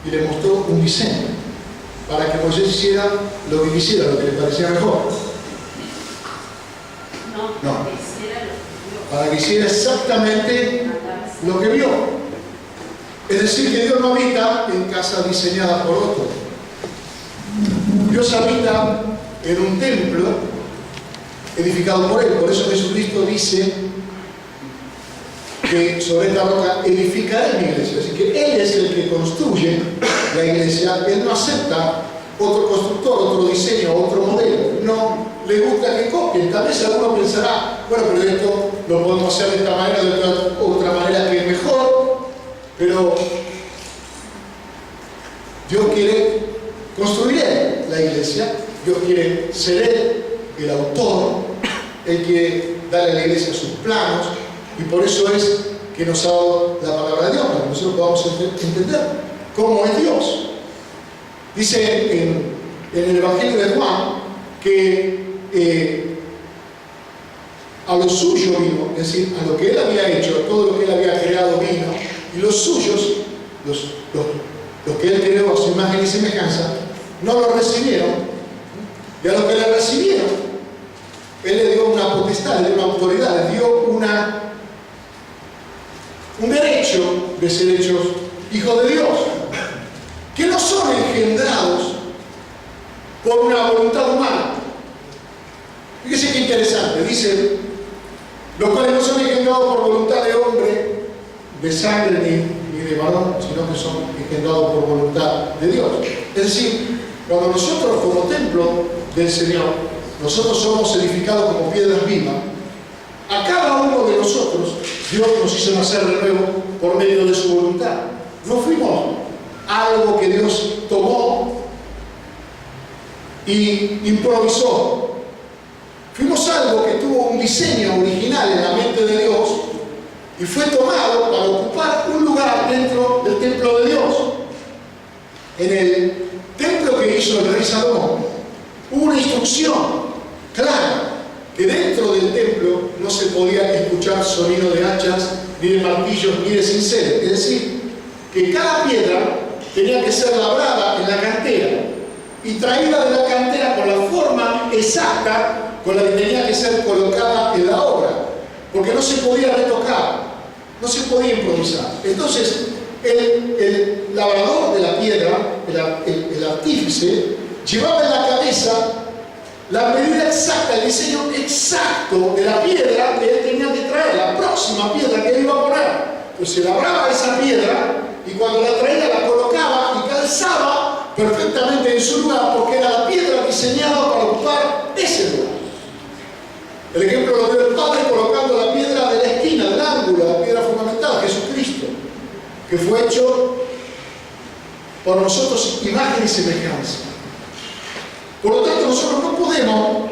y le mostró un diseño para que Moisés hiciera lo que quisiera, lo que le parecía mejor. No. Para que hiciera exactamente lo que vio. Es decir, que Dios no habita en casas diseñadas por otros. Dios habita en un templo edificado por Él. Por eso Jesucristo dice que sobre esta roca edificaré mi iglesia. Así que Él es el que construye la iglesia. Él no acepta otro constructor, otro diseño, otro modelo. No le gusta que copien. Tal vez alguno pensará, bueno, pero esto lo podemos hacer de esta manera, de otra manera que es mejor. Pero Dios quiere construir Él la iglesia. Dios quiere ser Él el autor. Él quiere darle a la iglesia sus planos. Y por eso es que nos ha dado la palabra de Dios, para que nosotros podamos entender cómo es Dios. Dice en el Evangelio de Juan que a lo suyo vino, es decir, a lo que Él había hecho, a todo lo que Él había creado vino, y los suyos, los que Él creó a su imagen y semejanza, no lo recibieron, y a los que le recibieron, Él le dio una potestad, le dio una autoridad, le dio un derecho de ser hechos hijos de Dios, que no son engendrados por una voluntad humana. Fíjese qué interesante, dice, los cuales no son engendrados por voluntad de hombre, de sangre ni de varón, sino que son engendrados por voluntad de Dios. Es decir, cuando nosotros como templo del Señor, nosotros somos edificados como piedras vivas, a cada uno de nosotros Dios nos hizo nacer de nuevo por medio de su voluntad. No fuimos algo que Dios tomó y improvisó. Fuimos algo que tuvo un diseño original en la mente de Dios y fue tomado para ocupar un lugar dentro del templo de Dios. En el templo que hizo el rey Salomón hubo una instrucción clara, que dentro del templo no se podía escuchar sonido de hachas, ni de martillos, ni de cinceles. Es decir, que cada piedra tenía que ser labrada en la cantera y traída de la cantera con la forma exacta con la que tenía que ser colocada en la obra, porque no se podía retocar, no se podía improvisar. Entonces, el labrador de la piedra, el artífice, llevaba en la cabeza la medida exacta, el diseño exacto de la piedra que él tenía que traer, la próxima piedra que él iba a poner. Entonces labraba esa piedra y cuando la traía la colocaba y calzaba perfectamente en su lugar, porque era la piedra diseñada para ocupar ese lugar. El ejemplo lo dio el Padre colocando la piedra de la esquina, del ángulo, la piedra fundamental, Jesucristo, que fue hecho por nosotros imagen y semejanza. Por lo tanto, nosotros no podemos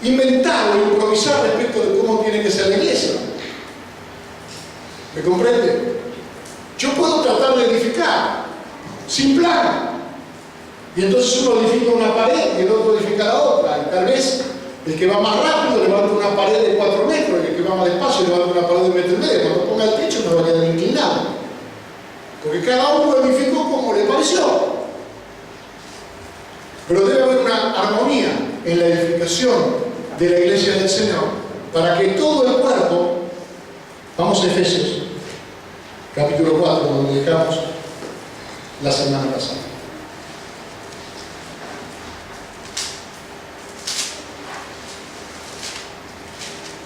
inventar o improvisar respecto de cómo tiene que ser la iglesia. ¿Me comprende? Yo puedo tratar de edificar sin plan. Y entonces uno edifica una pared y el otro edifica la otra. Y tal vez el que va más rápido levanta una pared de 4 metros y el que va más despacio levanta una pared de 1,5 metros. Cuando ponga el techo no va a quedar inclinado. Porque cada uno edificó como le pareció. Pero debe haber una armonía en la edificación de la iglesia del Señor para que todo el cuerpo, vamos a Efesios, capítulo 4, donde dejamos la semana pasada.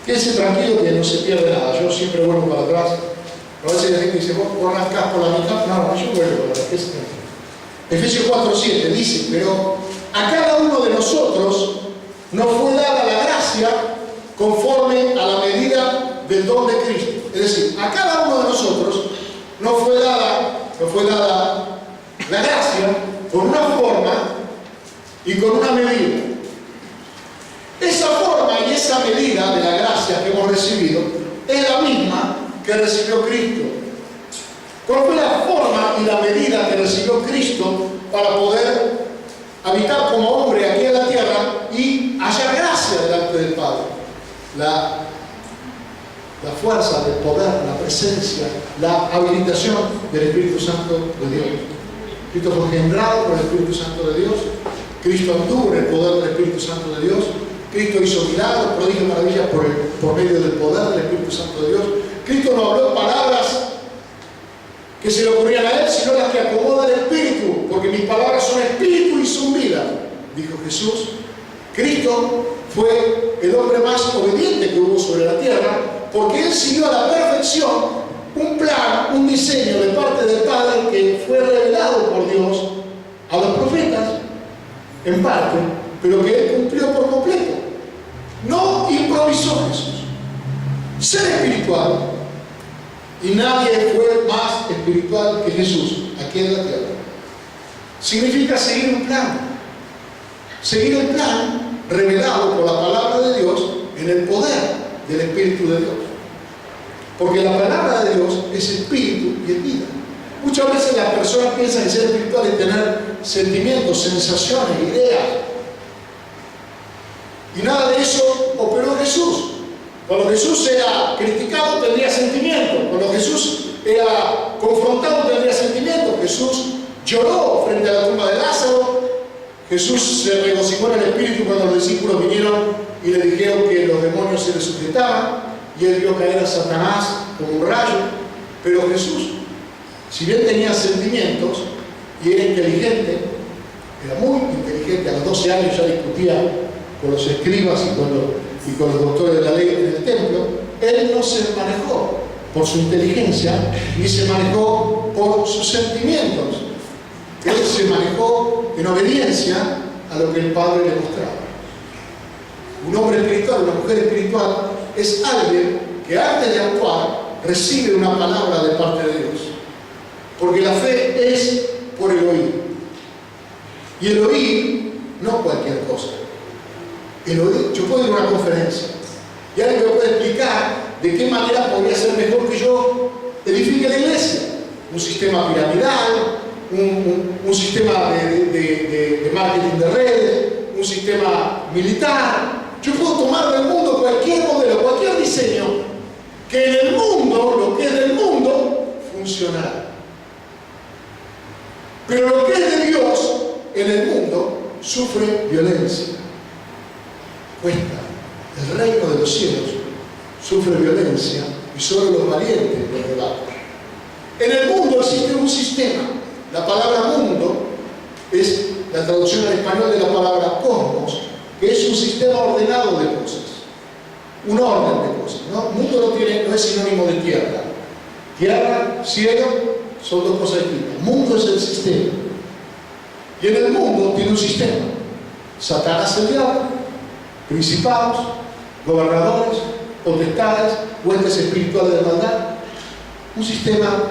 Quédese tranquilo que no se pierde nada. Yo siempre vuelvo para atrás. A veces la gente dice, vos arrancás por la mitad. No, yo vuelvo para atrás. Efesios 4:7 dice, pero a cada uno de nosotros nos fue dada la gracia conforme a la medida del don de Cristo. Es decir, a cada uno de nosotros nos fue dada la gracia con una forma y con una medida. Esa forma y esa medida de la gracia que hemos recibido es la misma que recibió Cristo. ¿Cuál fue la forma y la medida que recibió Cristo para poder habitar como hombre aquí en la tierra y hallar gracia delante del Padre? La fuerza del poder, la presencia, la habilitación del Espíritu Santo de Dios. Cristo fue engendrado por el Espíritu Santo de Dios. Cristo anduvo en el poder del Espíritu Santo de Dios. Cristo hizo milagros, prodigios y maravillas por medio del poder del Espíritu Santo de Dios. Cristo no habló palabras que se le ocurrían a él, sino las que acomoda el Espíritu, porque mis palabras son espíritu y son vida, dijo Jesús. Cristo fue el hombre más obediente que hubo sobre la tierra, porque él siguió a la perfección un plan, un diseño de parte del Padre que fue revelado por Dios a los profetas, en parte, pero que él cumplió por completo. No improvisó Jesús. Ser espiritual, y nadie fue más espiritual que Jesús aquí en la tierra, significa seguir un plan. Seguir el plan revelado por la palabra de Dios en el poder del Espíritu de Dios. Porque la palabra de Dios es espíritu y es vida. Muchas veces las personas piensan que ser espiritual es tener sentimientos, sensaciones, ideas. Y nada de eso operó Jesús. Cuando Jesús era criticado tendría sentimientos. Cuando Jesús era confrontado tendría sentimientos. Jesús lloró frente a la tumba de Lázaro. Jesús se regocijó en el Espíritu cuando los discípulos vinieron y le dijeron que los demonios se le sujetaban. Y él vio caer a Satanás como un rayo. Pero Jesús, si bien tenía sentimientos y era inteligente, era muy inteligente, a los 12 años ya discutía con los escribas y con los doctores de la ley en el templo, él no se manejó por su inteligencia ni se manejó por sus sentimientos. Él se manejó en obediencia a lo que el Padre le mostraba. Un hombre espiritual, una mujer espiritual, es alguien que antes de actuar recibe una palabra de parte de Dios. Porque la fe es por el oír. Y el oír no cualquier cosa. El oír, yo puedo ir a una conferencia y alguien me puede explicar de qué manera podría ser mejor que yo edifique la iglesia. Un sistema piramidal, un sistema de marketing de redes, un sistema militar. Yo puedo tomar del mundo cualquier modelo, cualquier diseño, que en el mundo, lo que es del mundo, funcionará. Pero lo que es de Dios, en el mundo, sufre violencia. Cuesta. El reino de los cielos sufre violencia y solo los valientes lo arrebatan. En el mundo existe un sistema. La palabra mundo es la traducción al español de la palabra cosmos, que es un sistema ordenado de cosas, un orden de cosas, ¿no? Mundo no es sinónimo de tierra. Tierra, cielo, son dos cosas distintas. Mundo es el sistema. Y en el mundo tiene un sistema. Satanás el diablo, principados, gobernadores, potestades, huestes espirituales de maldad. Un sistema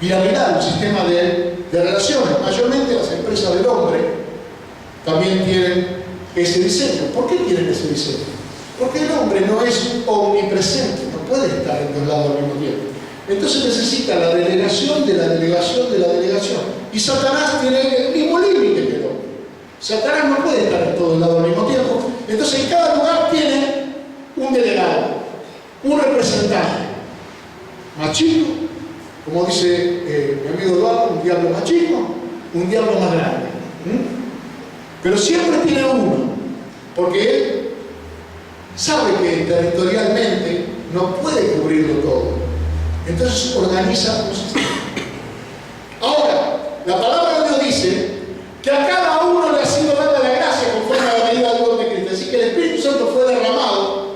piramidal, un sistema de relaciones. Mayormente las empresas del hombre también tienen ese diseño. ¿Por qué tienen ese diseño? Porque el hombre no es omnipresente, no puede estar en dos lados al mismo tiempo. Entonces necesita la delegación de la delegación de la delegación. Y Satanás tiene el mismo límite que el hombre. Satanás no puede estar en todos lados al mismo tiempo. Entonces en cada lugar tiene un delegado, un representante. Más chico, como dice mi amigo Eduardo, un diablo más chico, un diablo más grande. Pero siempre tiene uno, porque él sabe que territorialmente no puede cubrirlo todo. Entonces organiza un sistema. Ahora, la palabra de Dios dice que a cada uno le ha sido dada la gracia conforme a la medida del don de Cristo. Así que el Espíritu Santo fue derramado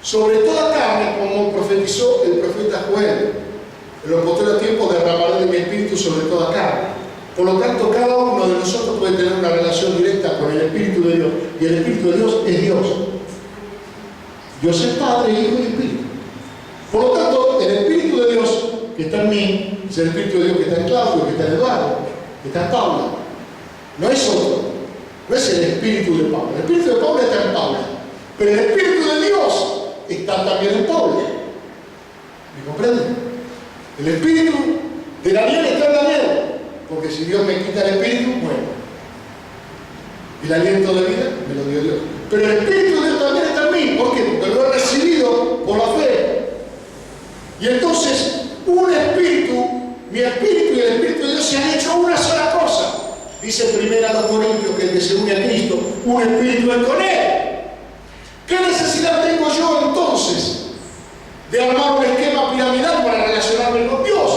sobre toda carne, como profetizó el profeta Joel. En los posteriores tiempos derramaré de mi Espíritu sobre toda carne. Por lo tanto, cada uno de nosotros puede tener una relación directa con el Espíritu de Dios. Y el Espíritu de Dios es Dios. Dios es Padre, Hijo y Espíritu. Por lo tanto, el Espíritu de Dios que está en mí es el Espíritu de Dios que está en Claudio, que está en Eduardo, que está en Paula. No es otro. No es el Espíritu de Paula. El Espíritu de Paula está en Paula. Pero el Espíritu de Dios está también en Paula. ¿Me comprenden? El Espíritu de Daniel está en Daniel. Porque si Dios me quita el Espíritu, muero. El aliento de vida me lo dio Dios. Pero el Espíritu de Dios también está en mí. ¿Por qué? Porque lo he recibido por la fe. Y entonces, un espíritu, mi espíritu y el Espíritu de Dios se han hecho una sola cosa. Dice primero a los Corintios que el que se une a Cristo, un espíritu es con Él. ¿Qué necesidad tengo yo entonces de armar un esquema piramidal para relacionarme con Dios?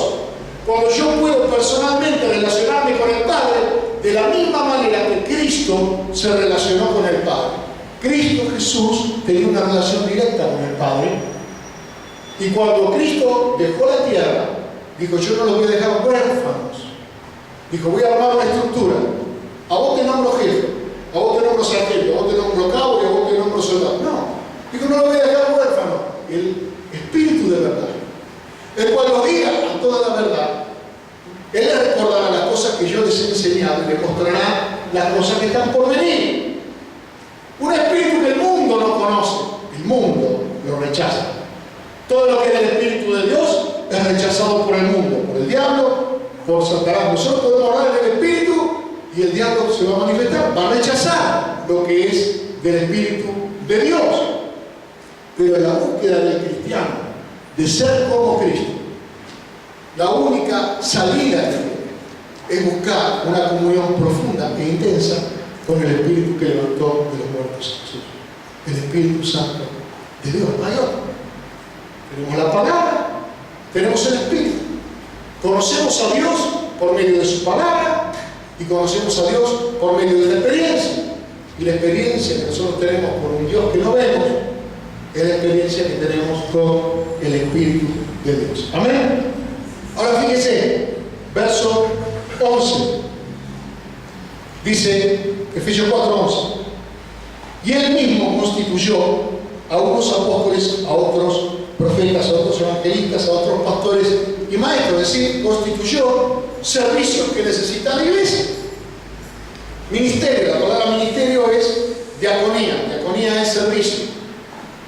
Cuando yo puedo personalmente relacionarme con el Padre de la misma manera que Cristo se relacionó con el Padre. Cristo Jesús tenía una relación directa con el Padre. Y cuando Cristo dejó la tierra, dijo, yo no los voy a dejar huérfanos. Dijo, voy a armar una estructura. A vos te nombro jefe, a vos te nombro sargento, a vos te nombro cabo y a vos te nombro soldado. No. Dijo, no los voy a dejar huérfanos. El Espíritu de verdad, el cual los guía a toda la verdad. Él les recordará las cosas que yo les he enseñado y les mostrará las cosas que están por venir. Un espíritu que el mundo no conoce. El mundo lo rechaza. Todo lo que es el Espíritu de Dios es rechazado por el mundo, por el diablo, por Satanás. Nosotros podemos hablar del Espíritu y el diablo se va a manifestar, va a rechazar lo que es del Espíritu de Dios. Pero en la búsqueda del cristiano, de ser como Cristo, la única salida es buscar una comunión profunda e intensa con el Espíritu que levantó de los muertos a Jesús. El Espíritu Santo de Dios, no hay otro. Tenemos la palabra, tenemos el Espíritu. Conocemos a Dios por medio de su palabra y conocemos a Dios por medio de la experiencia. Y la experiencia que nosotros tenemos por un Dios que no vemos es la experiencia que tenemos con el Espíritu de Dios. Amén. Ahora fíjese, verso 11. Dice Efesios 4:11. Y Él mismo constituyó a unos apóstoles, a otros profetas, a otros evangelistas, a otros pastores y maestros. Es decir, constituyó servicios que necesita la iglesia. Ministerio, la palabra ministerio es diaconía. Diaconía es servicio.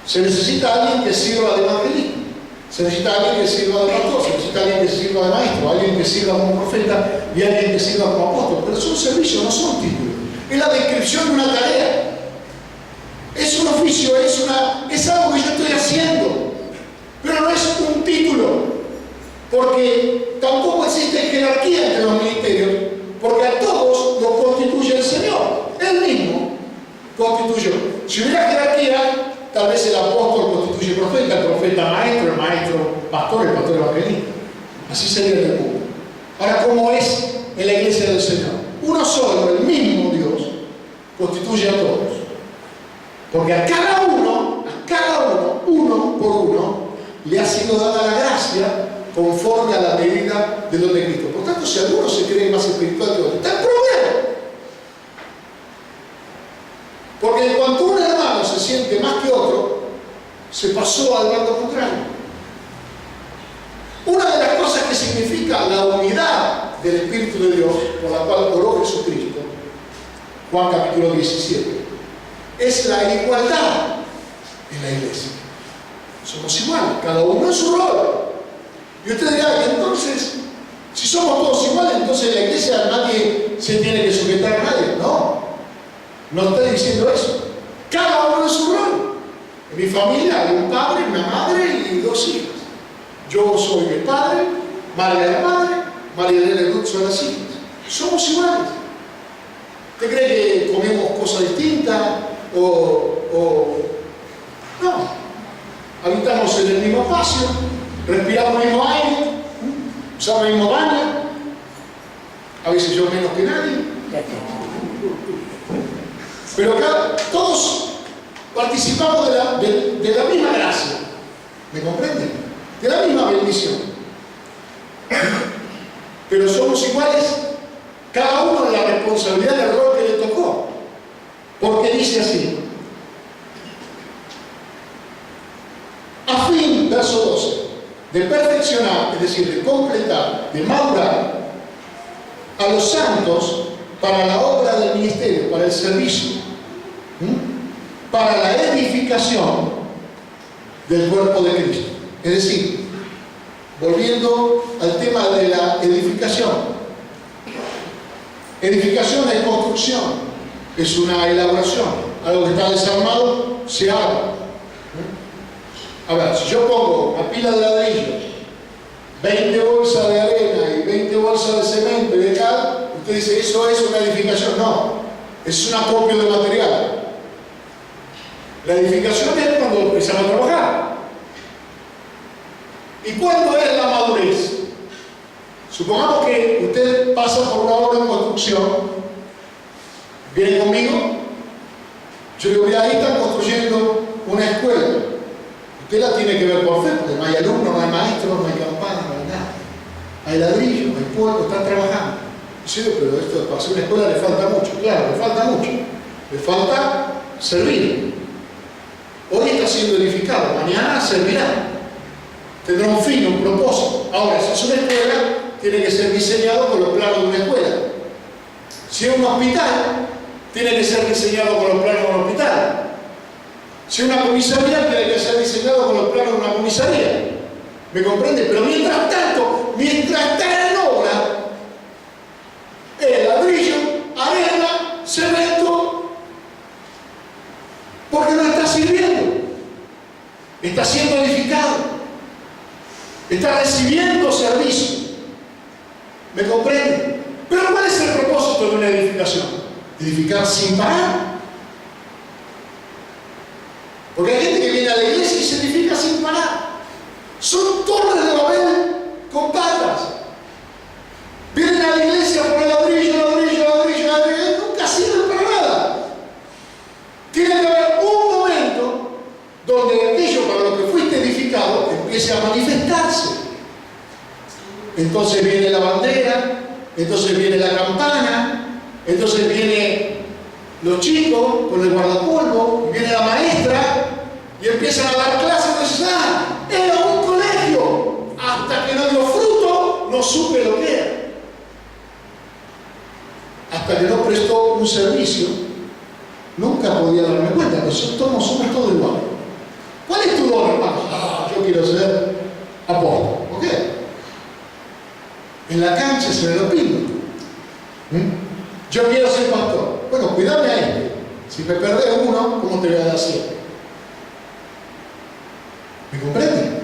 Se necesita alguien que sirva de evangelista. Se necesita alguien que sirva de pastor, se necesita alguien que sirva de maestro, alguien que sirva como profeta y alguien que sirva como apóstol. Pero son servicios, no son títulos. Es la descripción de una tarea. Es un oficio, es algo que yo estoy haciendo. Pero no es un título. Porque tampoco existe jerarquía entre los ministerios. Porque a todos los constituye el Señor. Él mismo constituyó. Si hubiera jerarquía, tal vez el apóstol constituye profeta, el profeta maestro, el maestro pastor, el pastor evangelista. Así sería en el mundo. Ahora, ¿cómo es en la iglesia del Señor? Uno solo, el mismo Dios, constituye a todos. Porque a cada uno, uno por uno, le ha sido dada la gracia conforme a la medida de don de Cristo. Por tanto, si alguno se cree más espiritual que otro, está en problema. Porque en cuanto un hermano se siente más que otro, se pasó al bando contrario. Una de las cosas que significa la unidad del Espíritu de Dios, por la cual oró Jesucristo, Juan capítulo 17, es la igualdad en la iglesia. Somos iguales, cada uno en su rol. Y usted dirá, entonces, si somos todos iguales, entonces en la iglesia nadie se tiene que sujetar a nadie. No, no estoy diciendo eso. Cada uno en su rol. En mi familia hay un padre, una madre y dos hijas. Yo soy el padre, María la madre, María Elena y Ruth son las hijas. Somos iguales. ¿Usted cree que comemos cosas distintas? No. Habitamos en el mismo espacio, respiramos el mismo aire, usamos el mismo baño. A veces yo menos que nadie. Pero acá todos participamos de la misma gracia. ¿Me comprenden? De la misma bendición. Pero somos iguales, cada uno en la responsabilidad del rol que le tocó. Porque dice así: a fin, verso 12, de perfeccionar, es decir, de completar, de madurar a los santos para la obra del ministerio, para el servicio, para la edificación del cuerpo de Cristo. Es decir, volviendo al tema de la edificación. Edificación es construcción, es una elaboración. Algo que está desarmado, se arma. A ver, si yo pongo una pila de ladrillos, 20 bolsas de arena y 20 bolsas de cemento y de cal, Usted dice, ¿eso es una edificación? No, es un acopio de material. La edificación es cuando empezamos a trabajar. ¿Y cuándo es la madurez? Supongamos que usted pasa por una obra de construcción, viene conmigo, yo le digo, mira, ahí están construyendo una escuela. Usted la tiene que ver por fe, porque no hay alumnos, no hay maestros, no hay campanas, no hay nada. Hay ladrillos, hay polvo, están trabajando. Sí, pero esto para hacer una escuela le falta mucho. Claro, le falta mucho. Le falta servir. Hoy está siendo edificado, mañana servirá. Tendrá un fin, un propósito. Ahora, si es una escuela, tiene que ser diseñado con los planos de una escuela. Si es un hospital, tiene que ser diseñado con los planos de un hospital. Si es una comisaría, tiene que ser diseñado con los planos de una comisaría. ¿Me comprende? Pero mientras tanto, mientras está en obra, el ladrillo, arena, cemento, porque no está sirviendo. Está siendo edificado. Está recibiendo servicio. ¿Me comprende? Pero ¿cuál es el propósito de una edificación? Edificar sin parar. Porque hay gente que viene a la iglesia y se edifica sin parar. Son torres de Babel con patas. Vienen a la iglesia por el ladrillo, ladrillo, ladrillo, ladrillo, y nunca sirven para nada. Tiene que haber un momento donde aquello para lo que fuiste edificado empiece a manifestarse. Entonces viene la bandera, entonces viene la campana, entonces vienen los chicos con el guardapolvo, viene la maestra y empiezan a dar clases. Entonces, era un colegio. Hasta que no dio fruto, no supe lo que era. Hasta que no prestó un servicio, nunca podía darme cuenta. Nosotros somos todos iguales. ¿Cuál es tu don, hermano? Yo quiero ser apóstol. ¿Ok? En la cancha se me lo pido. Yo quiero ser pastor. Bueno, cuidame a este. Si me perdés uno, ¿cómo te voy a dar 100? ¿Me comprende?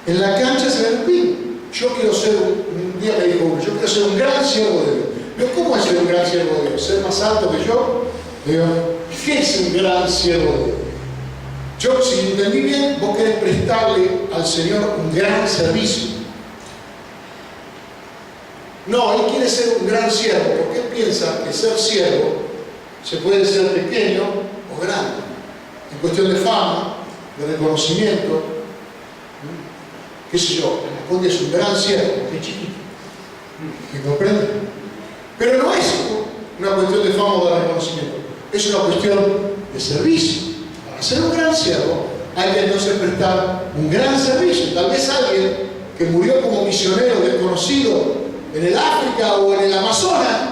En la cancha se me lo pido. Yo quiero ser, un día me dijo uno, yo quiero ser un gran siervo de Dios. Pero ¿cómo es ser un gran siervo de Dios? ¿Ser más alto que yo? Digo, ¿qué es un gran siervo de Dios? Yo, si entendí bien, vos querés prestarle al Señor un gran servicio. No, él quiere ser un gran siervo, porque él piensa que ser siervo se puede ser pequeño o grande, en cuestión de fama, de reconocimiento, qué sé yo, Conde es un gran siervo, porque es chiquito, ¿me comprende? Pero no es una cuestión de fama o de reconocimiento, es una cuestión de servicio. Para ser un gran siervo hay que entonces prestar un gran servicio. Tal vez alguien que murió como misionero desconocido en el África o en el Amazonas,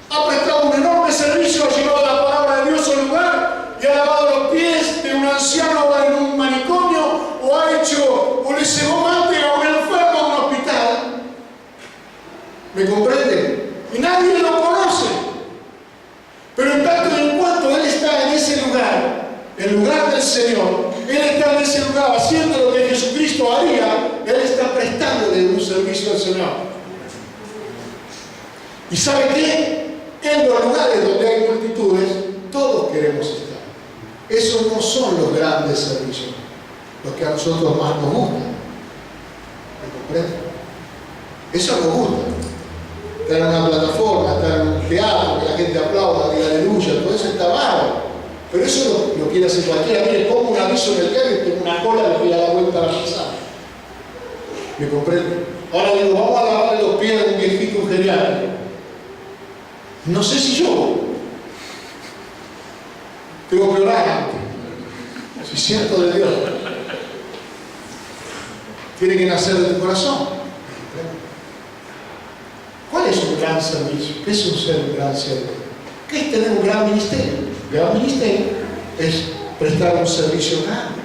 ha prestado un enorme servicio, ha llevado la palabra de Dios al lugar y ha lavado los pies de un anciano en un manicomio, o ha hecho, o le cegó mate a un enfermo en un hospital. ¿Me comprende? Y nadie lo conoce. Pero en tanto y en cuanto él está en ese lugar, el lugar del Señor, él está en ese lugar haciendo lo que Jesucristo haría, él está prestándole un servicio al Señor. ¿Y sabe qué? En los lugares donde hay multitudes, todos queremos estar. Esos no son los grandes servicios, los que a nosotros más nos gustan. ¿Me comprende? Eso nos gusta. Estar en una plataforma, estar en un teatro, que la gente aplauda, diga aleluya, todo eso está bárbaro. Pero eso lo quiere hacer cualquiera. Mire, pongo un aviso en el carro y tengo una cola que voy a dar vuelta a la pasada. ¿Me comprende? Ahora digo, vamos a lavarle los pies a un viejito geriátrico. No sé si yo tengo que orar antes. Si siento de Dios, tiene que nacer de tu corazón. ¿Cuál es un gran servicio? ¿Qué es un ser un gran siervo? ¿Qué es tener un gran ministerio? Un gran ministerio es prestar un servicio grande,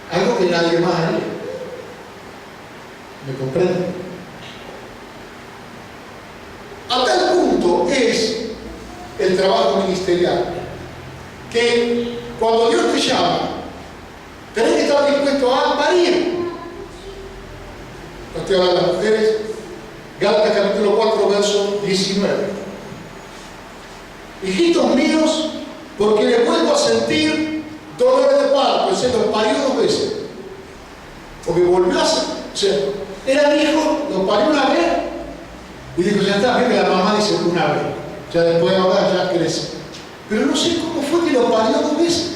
algo que nadie más haría. ¿Me comprende? A tal punto es el trabajo ministerial que cuando Dios te llama, tenés que estar dispuesto a parir. No estoy hablando de las mujeres. Gálatas capítulo 4, verso 19. Hijitos míos, porque les vuelvo a sentir dolores de parto, se los parió 2 veces. Porque volvió a ser, o sea, era hijo, lo parió una vez, y dijo, ya está, bien que la mamá dice una vez, ya después ahora ya crece. Pero no sé cómo fue que lo parió 2 veces.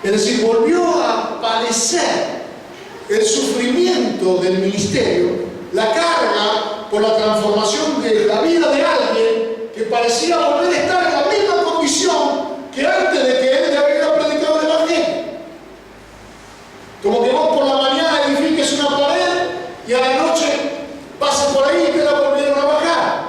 Es decir, volvió a padecer el sufrimiento del ministerio, la carga por la transformación de la vida de alguien que parecía volver a estar en la misma condición que antes de que él le había predicado el Evangelio. Como que vos por la mañana edifiques una pared y a la noche pases por ahí y te la volvieron a bajar.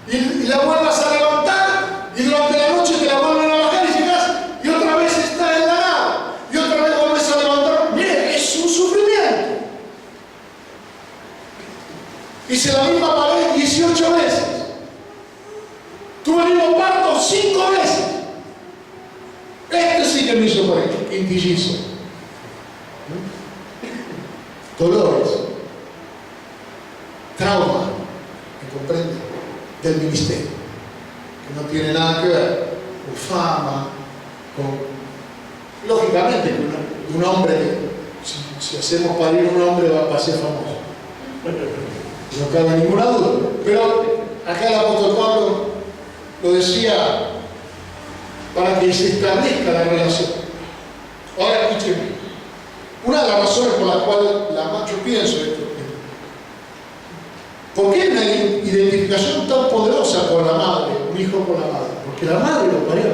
Y la vuelvas a levantar y durante la noche te la vuelven a bajar y llegas y otra vez está en la nada. Y otra vez vuelves a levantar. Mire, es un sufrimiento. Hice la misma pared 18 veces. Tuve el mismo parto 5 veces. Este sí que me hizo por ahí, quintillizo. Dolores, trauma, ¿me comprende? Del ministerio, que no tiene nada que ver con fama, con... Lógicamente, un hombre, si hacemos parir un hombre va a ser famoso. No cabe ninguna duda. Pero acá el apóstol Pablo lo decía para que se establezca la relación. Ahora escúchenme. Una de las razones por las cuales yo pienso esto, ¿por qué una identificación tan poderosa con la madre, un hijo con la madre? Porque la madre lo parió,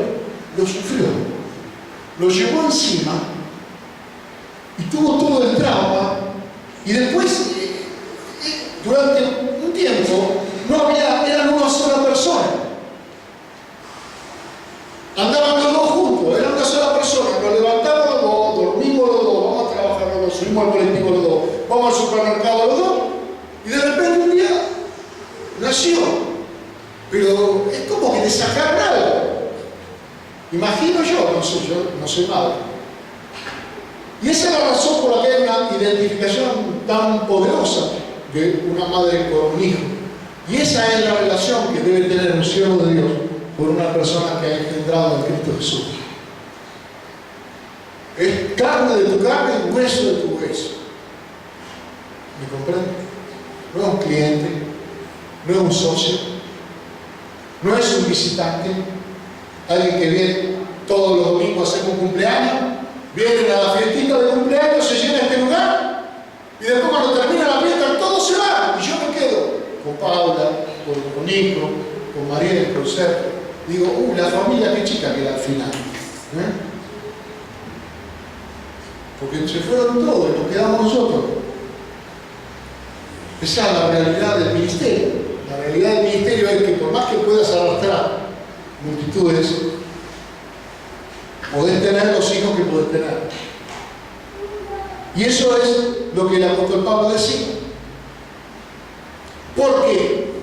lo sufrió, lo llevó encima y tuvo todo el trauma, y después, durante un tiempo, eran una sola persona. Andaban los dos juntos, eran una sola persona, nos levantamos los dos, dormimos los dos, vamos a trabajar los dos, subimos al colectivo los dos, vamos al supermercado los dos, y de repente un día nació. Pero es como que te sacaron algo. Imagino yo no soy madre. Y esa es la razón por la que hay una identificación tan poderosa de una madre con un hijo. Y esa es la relación que debe tener un siervo de Dios por una persona que ha engendrado en Cristo Jesús. Es carne de tu carne y hueso de tu hueso. ¿Me comprende? No es un cliente, no es un socio, no es un visitante, alguien que viene todos los domingos a hacer un cumpleaños, vienen a la fiestita de cumpleaños, se llena este lugar y después cuando termina la fiesta todos se van y yo me quedo con Paula, con Nico, con Mariel, con Sergio. Digo, la familia qué chica queda al final. Porque se fueron todos y nos quedamos nosotros. Esa es la realidad del ministerio. La realidad del ministerio es que por más que puedas arrastrar multitudes, podés tener los hijos que podés tener. Y eso es lo que el apóstol Pablo decía. ¿Por qué?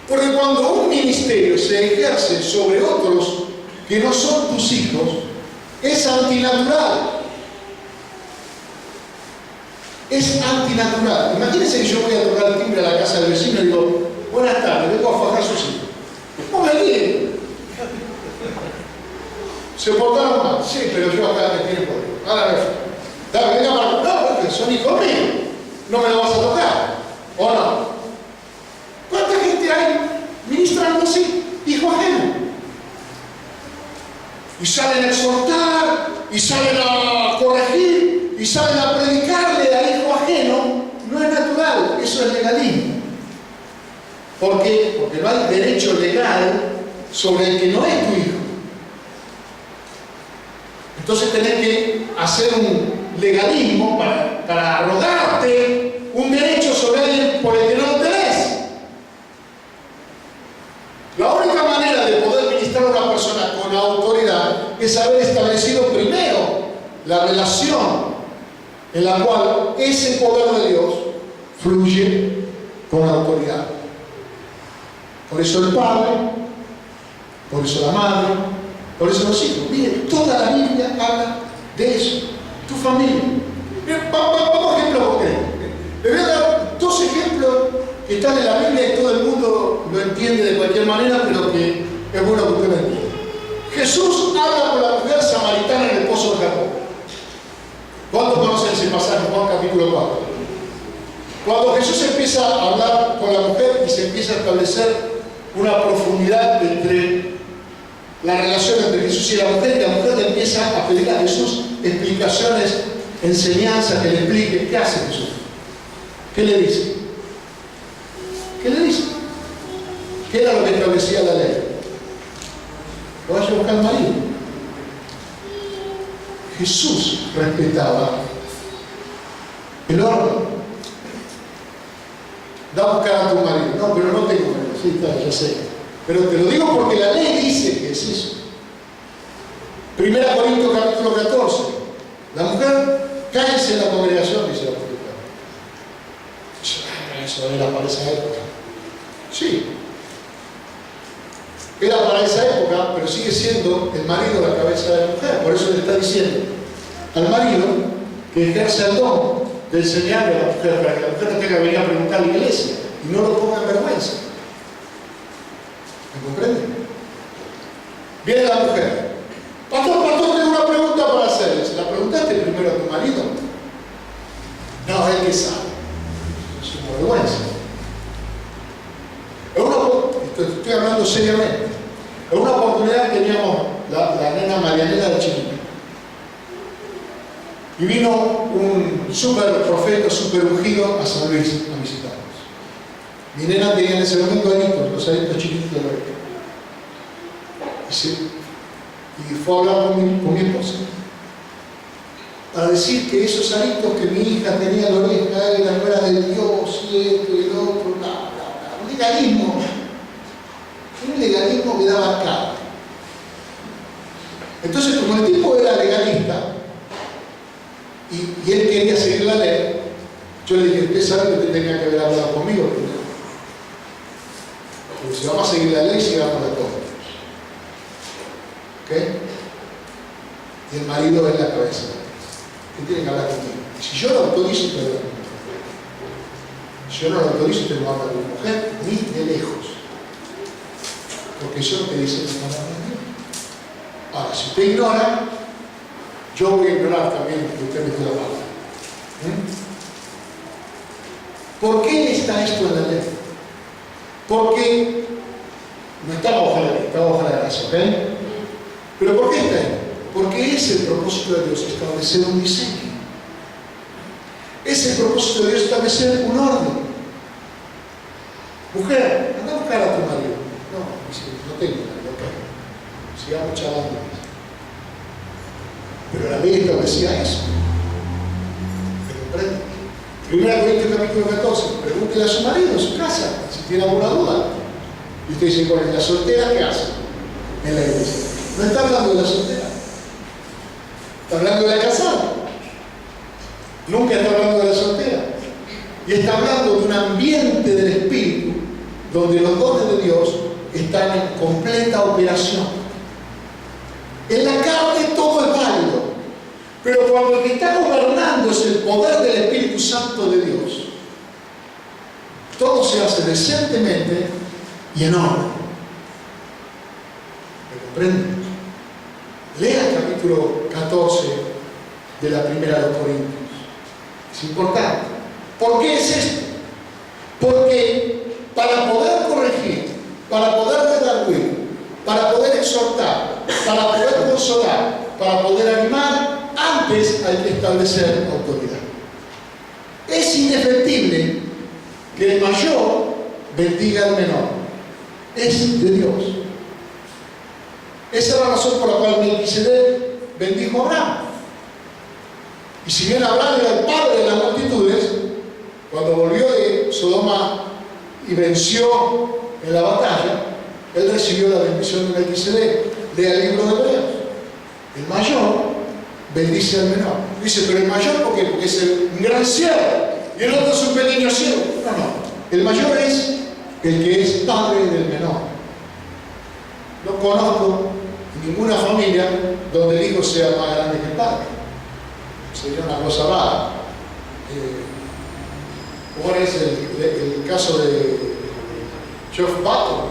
Porque cuando un ministerio se ejerce sobre otros que no son tus hijos, es antinatural. Es antinatural. Imagínense que yo voy a tocar el timbre a la casa del vecino y digo, buenas tardes, vengo a fajar sus hijos. ¿Cómo me quieren? Se portaron mal. Sí, pero yo acá me tienen por ahí. Ahora dame, venga, Marco. No, porque son hijos míos. No me lo vas a tocar. ¿O no? ¿Cuánta gente hay ministrando así? Hijo ajeno. Y salen a exhortar, y salen a corregir, y salen a predicarle al hijo ajeno. No es natural, eso es legalismo. ¿Por qué? Porque no hay derecho legal sobre el que no es tu hijo. Entonces tenés que hacer un legalismo para arrogarte un derecho sobre alguien por el que no lo tenés. La única manera de poder ministrar a una persona con autoridad es haber establecido primero la relación en la cual ese poder de Dios fluye con autoridad. Por eso el padre, por eso la madre, por eso los hijos. Miren, toda la Biblia habla de eso. Tu familia. Vamos a ejemplos concretos. Le voy a dar 2 ejemplos que que están en la Biblia y todo el mundo lo entiende de cualquier manera, pero que es bueno que usted lo entienda. Jesús habla con la mujer samaritana en el pozo de Jacob. ¿Cuántos conocen ese pasaje? Juan capítulo 4. Cuando Jesús empieza a hablar con la mujer y se empieza a establecer una profundidad entre la relación entre Jesús y la mujer le empieza a pedir a Jesús explicaciones, enseñanzas, que le explique. ¿Qué hace Jesús? ¿Qué le dice? ¿Qué le dice? ¿Qué era lo que establecía la ley? Lo vaya a buscar al marido. Jesús respetaba el orden. Da a buscar a tu marido. No, pero no tengo marido. Sí, está, ya sé. Pero te lo digo porque la ley dice que es eso. 1 Corintios capítulo 14. La mujer, cállese en la congregación, dice la escritura. Eso era para esa época. Sí. Era para esa época, pero sigue siendo el marido la cabeza de la mujer. Por eso le está diciendo al marido que ejerce el don de enseñarle a la mujer, para que la mujer no tenga que venir a preguntar a la iglesia y no lo ponga en vergüenza. ¿Me comprende? Viene la mujer. Pastor, tengo una pregunta para hacerle. ¿Se la preguntaste primero a tu marido? No, él que sabe. Es una vergüenza. Estoy hablando seriamente. En una oportunidad teníamos la nena Marianela de chiquita. Y vino un super profeta, super ungido a San Luis a visitarnos. Mi nena tenía en ese momento aritos, los aritos chiquititos de la y fue a hablar con mi esposa para decir que esos aritos que mi hija tenía en la oreja eran no era de Dios y esto y lo otro, un legalismo. Un legalismo que daba cara. Entonces, como el tipo era legalista y él quería seguir la ley, yo le dije, usted sabe que usted tenía que haber hablado conmigo primero. Porque si vamos a seguir la ley, sigamos la todo. ¿Ok? Y el marido es la cabeza. ¿Qué tiene que hablar conmigo? Si yo lo autorizo, usted habla conmigo. Si yo no lo autorizo, usted no habla con mi mujer, ni de lejos. Porque eso es lo que dice la palabra de Dios. Ahora, si usted ignora, yo voy a ignorar también lo que usted me dio la palabra. ¿Por qué está esto en la ley? Porque no está bajo la ley, está bajo la gracia, ¿ok? ¿Pero por qué está ahí? Porque es el propósito de Dios establecer un diseño. Es el propósito de Dios establecer un orden. Mujer, anda a buscar a tu marido. No tengo marido, ok. Sigamos charlando. Pero la ley establecía eso. ¿Me comprende? 1 Corintios capítulo 14. Pregúntele a su marido en su casa si tiene alguna duda. Y usted dice, con la soltera, ¿qué hace? En la iglesia. No está hablando de la soltera. Está hablando de la casada. Nunca está hablando de la soltera. Y está hablando de un ambiente del Espíritu donde los dones de Dios están en completa operación. En la carne todo es válido, pero cuando el que está gobernando es el poder del Espíritu Santo de Dios, todo se hace decentemente y en orden. ¿Me comprende? Lea el capítulo 14 de la primera de los Corintios. Es importante. ¿Por qué es esto? Porque para poder corregir, para poder redarguir, para poder exhortar, para poder consolar, para poder animar, antes hay que establecer autoridad. Es indefectible que el mayor bendiga al menor. Es de Dios. Esa es la razón por la cual Melquisedec bendijo a Abraham. Y si bien Abraham era el padre de las multitudes, cuando volvió de Sodoma y venció en la batalla, él recibió la bendición de Melquisedec. Lea el libro de Hebreos. El mayor bendice al menor. Dice, pero el mayor, ¿por qué? Porque es un gran siervo y el otro es un pequeño siervo. No. El mayor es el que es padre del menor. No conozco ninguna familia donde el hijo sea más grande que el padre. Sería una cosa rara. ¿Cómo es el caso de Jeff Button?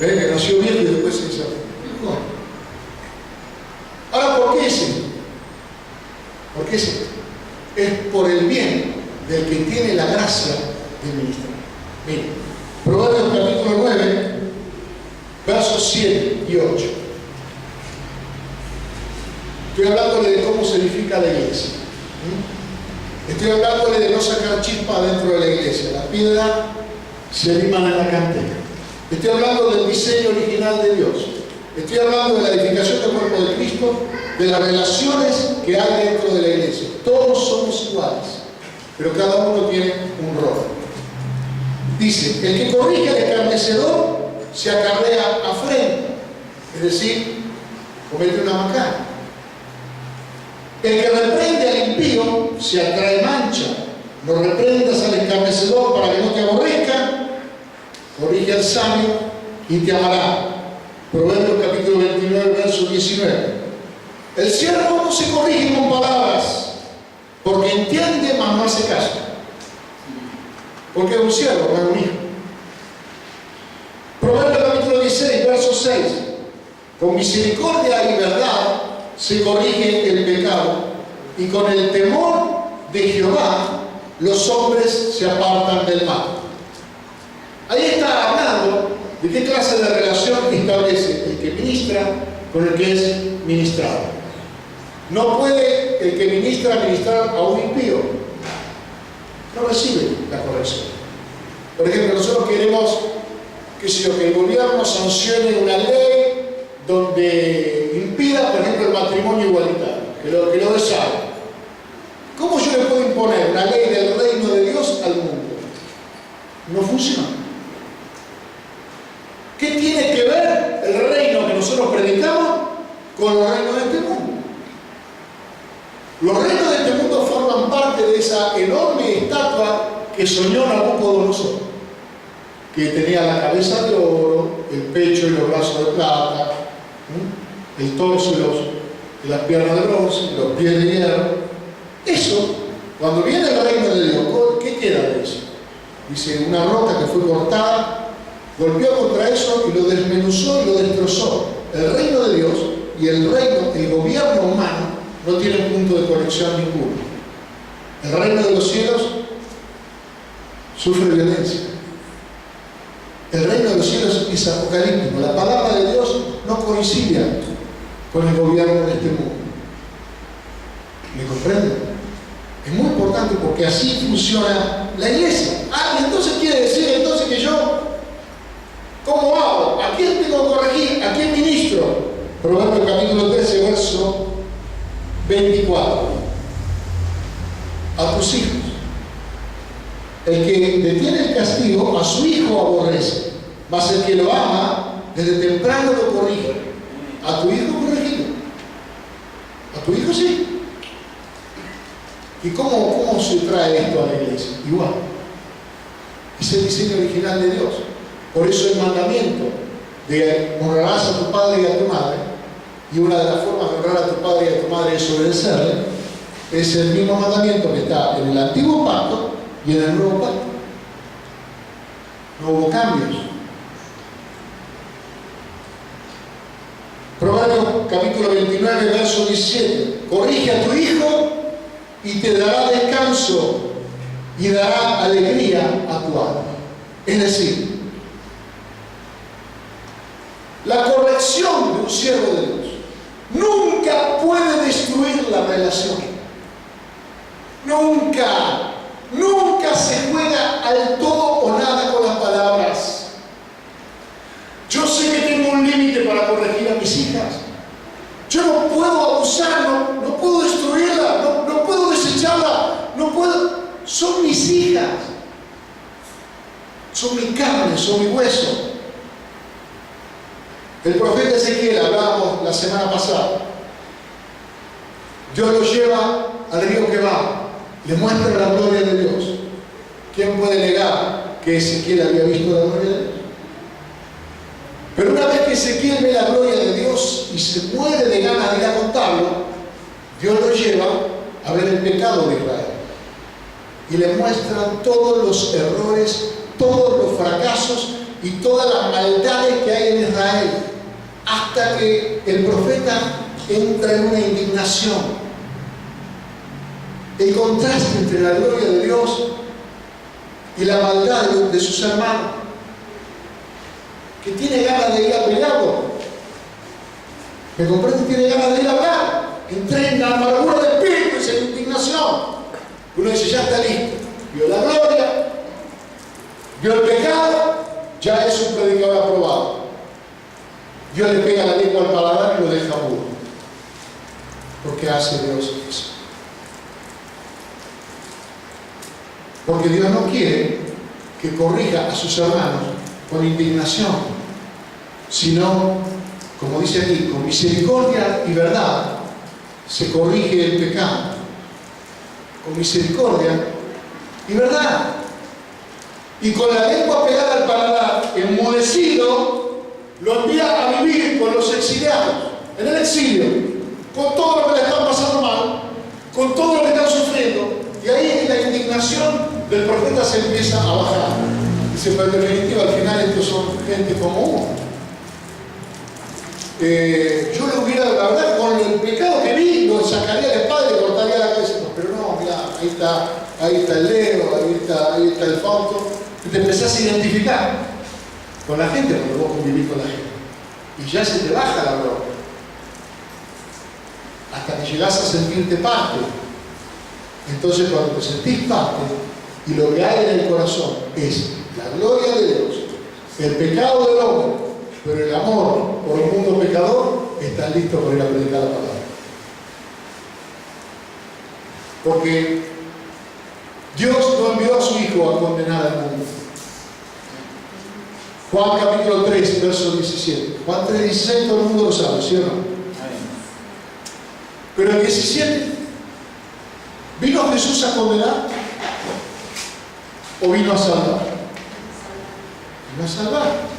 Que nació viejo y después se hizo. Ahora, ¿por qué es esto? ¿Por qué es esto? Es por el bien del que tiene la gracia de ministrar. Miren, Proverbios capítulo 9, versos 7 y 8. Estoy hablándole de cómo se edifica la iglesia. Estoy hablándole de no sacar chispa dentro de la iglesia. Las piedras se liman en la cantera. Estoy hablando del diseño original de Dios. Estoy hablando de la edificación del cuerpo de Cristo, de las relaciones que hay dentro de la iglesia. Todos somos iguales, pero cada uno tiene un rol. Dice, el que corrige al escarnecedor se acarrea afrenta, es decir, comete una macana. El que reprende al impío se atrae mancha. No reprendas al escarnecedor para que no te aborrezca. Corrige al sabio y te amará. Proverbios capítulo 29, verso 19. El siervo no se corrige con palabras, porque entiende, mas no hace caso. Porque es un siervo, no es un hijo. Proverbios capítulo 16, verso 6. Con misericordia y verdad se corrige el pecado, y con el temor de Jehová los hombres se apartan del mal. Ahí está hablando de qué clase de relación establece el que ministra con el que es ministrado. No puede el que ministra a un impío. No recibe la corrección. Por ejemplo, nosotros queremos que el gobierno sancione una ley donde impida, por ejemplo, el matrimonio igualitario, que lo deshaga. ¿Cómo yo le puedo imponer una ley del reino de Dios al mundo? No funciona. ¿Qué tiene que ver el reino que nosotros predicamos con los reinos de este mundo? Los reinos de este mundo forman parte de esa enorme estatua que soñó Nabucodonosor, que tenía la cabeza de oro, el pecho y los brazos de plata, el torso y las piernas de bronce, los pies de hierro. Eso, cuando viene el reino de Dios, ¿qué queda de eso? Dice, una roca que fue cortada, golpeó contra eso y lo desmenuzó y lo destrozó. El reino de Dios y el gobierno humano no tienen punto de conexión ninguno. El reino de los cielos sufre violencia. El reino de los cielos es apocalíptico. La palabra de Dios no coincide con el gobierno de este mundo. ¿Me comprenden? Es muy importante porque así funciona la iglesia. Y entonces quiere decir que yo, ¿cómo hago? ¿A quién tengo que corregir? ¿A quién ministro? Proverbios capítulo 13, verso 24. A tus hijos. El que detiene el castigo, a su hijo aborrece, mas el que lo ama, desde temprano lo corrige. A tu hijo corregido. A tu hijo sí. ¿Y cómo se trae esto a la iglesia? Igual. Es el diseño original de Dios. Por eso el mandamiento de honrarás a tu padre y a tu madre, y una de las formas de honrar a tu padre y a tu madre es obedecerle, es el mismo mandamiento que está en el antiguo pacto y en el nuevo pacto. No hubo cambios. Proverbios capítulo 29, verso 17. Corrige a tu hijo y te dará descanso y dará alegría a tu alma. Es decir, la corrección de un siervo de Dios nunca puede destruir la relación. Nunca se juega al todo o nada con las palabras. Yo sé que tengo un límite para corregir a mis hijas. Yo no puedo abusar, no puedo destruirla, no puedo desecharla, no puedo. Son mis hijas. Son mi carne, son mi hueso. El profeta Ezequiel, hablábamos la semana pasada, Dios lo lleva al río Quebar, le muestra la gloria de Dios. ¿Quién puede negar que Ezequiel había visto la gloria de Dios? Pero una vez que Ezequiel ve la gloria de Dios y se muere de ganas de ir a contarlo, Dios lo lleva a ver el pecado de Israel. y le muestran todos los errores, todos los fracasos y todas las maldades que hay en Israel, hasta que el profeta entra en una indignación. El contraste entre la gloria de Dios y la maldad de sus hermanos, que tiene ganas de ir a pelearlo. ¿Me comprende? Tiene ganas de ir a hablar. Entra en la amargura del espíritu y en indignación. Uno dice, ya está listo. Vio la gloria, vio el pecado, ya es un predicador aprobado. Dios le pega la lengua al paladar y lo deja mudo. ¿Por qué hace Dios eso? Porque Dios no quiere que corrija a sus hermanos con indignación, sino, como dice aquí, con misericordia y verdad se corrige el pecado. Con misericordia y verdad. Y con la lengua pegada al paladar, enmudecido, lo envía a vivir con los exiliados, en el exilio, con todo lo que le están pasando mal, con todo lo que están sufriendo. Y ahí la indignación del profeta se empieza a bajar. Dice, pero en definitiva, al final estos son gente como uno. Yo le hubiera, la verdad, con el pecado que vi, lo sacaría de espada y le cortaría la cabeza. Pero no, mira, ahí está el Leo, ahí está el Fausto. Y te empezás a identificar con la gente cuando vos convivís con la gente. Y ya se te baja la broma. Hasta que llegás a sentirte parte. Entonces, cuando te sentís parte y lo que hay en el corazón es la gloria de Dios, el pecado del hombre, pero el amor por el mundo pecador, estás listo para ir a predicar la palabra. Porque Dios no envió a su Hijo a condenar al mundo. Juan capítulo 3, verso 17. Juan 3, 16, todo el mundo lo sabe, ¿sí o no? Pero el 17, ¿vino Jesús a condenar o vino a salvar? Vino a salvar.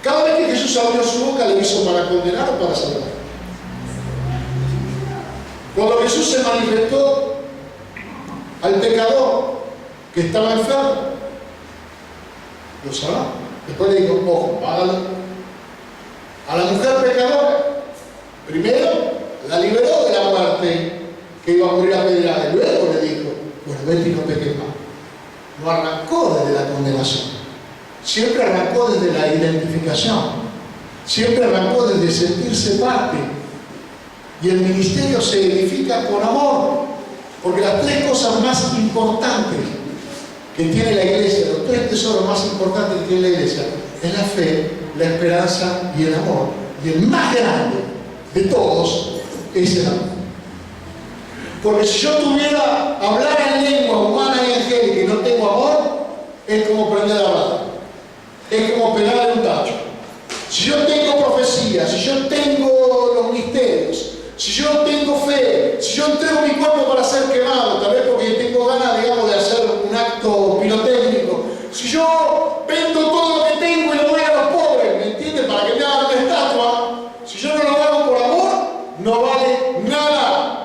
Cada vez que Jesús abrió su boca, ¿le hizo para condenar o para salvar? Cuando Jesús se manifestó al pecador que estaba enfermo, lo salvó. Después le dijo, ojo, hágalo. A la mujer pecadora, primero la liberó de la muerte, que iba a morir apedreada, y luego le dijo, bueno, vete y no peques más. No arrancó desde la condenación, siempre arrancó desde la identificación, siempre arrancó desde sentirse parte. Y el ministerio se edifica con amor, porque las tres cosas más importantes que tiene la iglesia, los tres tesoros más importantes que tiene la iglesia, es la fe, la esperanza y el amor. Y el más grande de todos es el amor. Porque si yo tuviera hablar en lengua humana y angélica y no tengo amor, es como prender la bala, es como pegarle un tacho. Si yo tengo profecía, si yo tengo los misterios, si yo tengo fe, si yo entrego mi cuerpo para ser quemado, tal vez porque tengo ganas, digamos, de hacer un acto pirotécnico, si yo vendo todo lo que tengo y lo doy a los pobres, ¿me entiendes? Para que me hagan una estatua, si yo no lo hago por amor, no vale nada.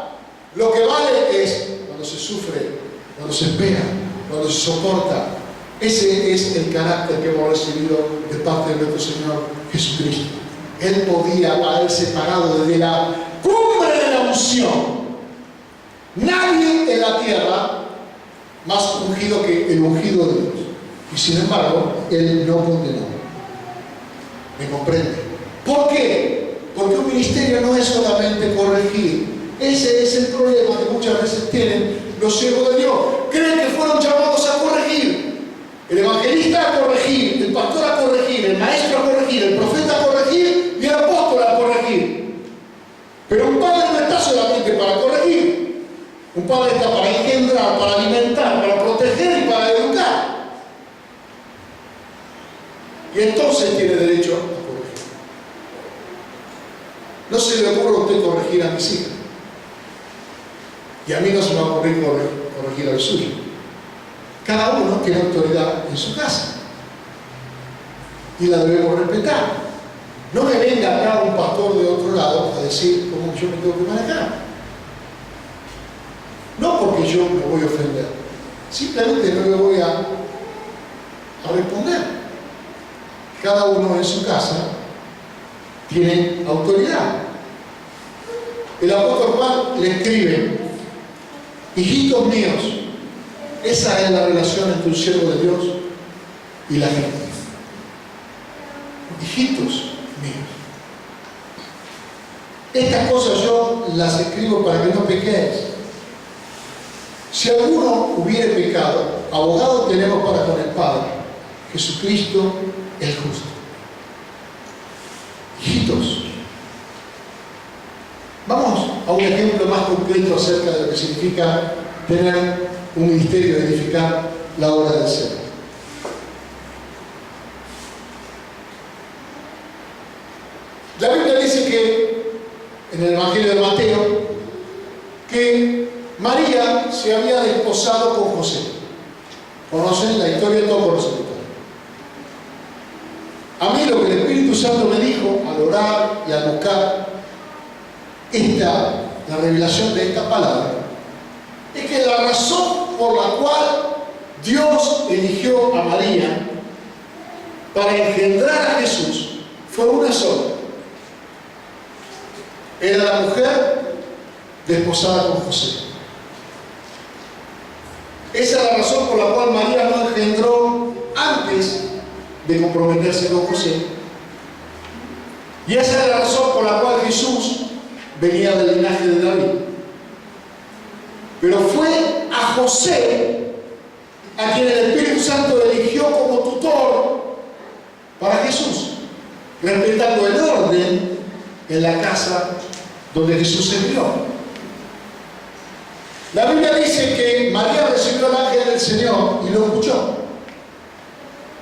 Lo que vale es cuando se sufre, cuando se espera, cuando se soporta. Ese es el carácter que hemos recibido de parte de nuestro Señor Jesucristo. Él podía haberse parado desde la cumbre de la unción. Nadie en la tierra más ungido que el ungido de Dios. Y sin embargo, Él no condenó. ¿Me comprende? ¿Por qué? Porque un ministerio no es solamente corregir. Ese es el problema que muchas veces tienen los siervos de Dios. Creen que fueron llamados a corregir. El evangelista a corregir, el pastor a corregir, el maestro a corregir, el profeta a corregir y el apóstol a corregir. Pero un padre no está solamente para corregir. Un padre está para engendrar, para alimentar, para proteger y para educar. Y entonces tiene derecho a corregir. No se le ocurre a usted corregir a mis hijas. Y a mí no se me va a ocurrir corregir al suyo. Cada uno tiene autoridad en su casa. Y la debemos respetar. No me venga acá un pastor de otro lado a decir cómo yo me tengo que manejar. No porque que yo me voy a ofender. Simplemente no le voy a responder. Cada uno en su casa tiene autoridad. El apóstol Juan le escribe: hijitos míos, esa es la relación entre un siervo de Dios y la gente. Hijitos míos. Estas cosas yo las escribo para que no pequéis. Si alguno hubiere pecado, abogado tenemos para con el Padre, Jesucristo el justo. Hijitos, vamos a un ejemplo más concreto acerca de lo que significa tener un ministerio, de edificar la obra del Señor. La Biblia dice que, en el Evangelio de Mateo, que María se había desposado con José. ¿Conocen la historia? Todos conocen la historia. A mí lo que el Espíritu Santo me dijo al orar y al buscar la revelación de esta palabra, es que la razón por la cual Dios eligió a María para engendrar a Jesús fue una sola. Era la mujer desposada con José. Esa es la razón por la cual María no engendró antes de comprometerse con José. Y esa es la razón por la cual Jesús venía del linaje de David. Pero fue a José a quien el Espíritu Santo eligió como tutor para Jesús, respetando el orden en la casa donde Jesús se crió. La Biblia dice que María recibió al ángel del Señor y lo escuchó.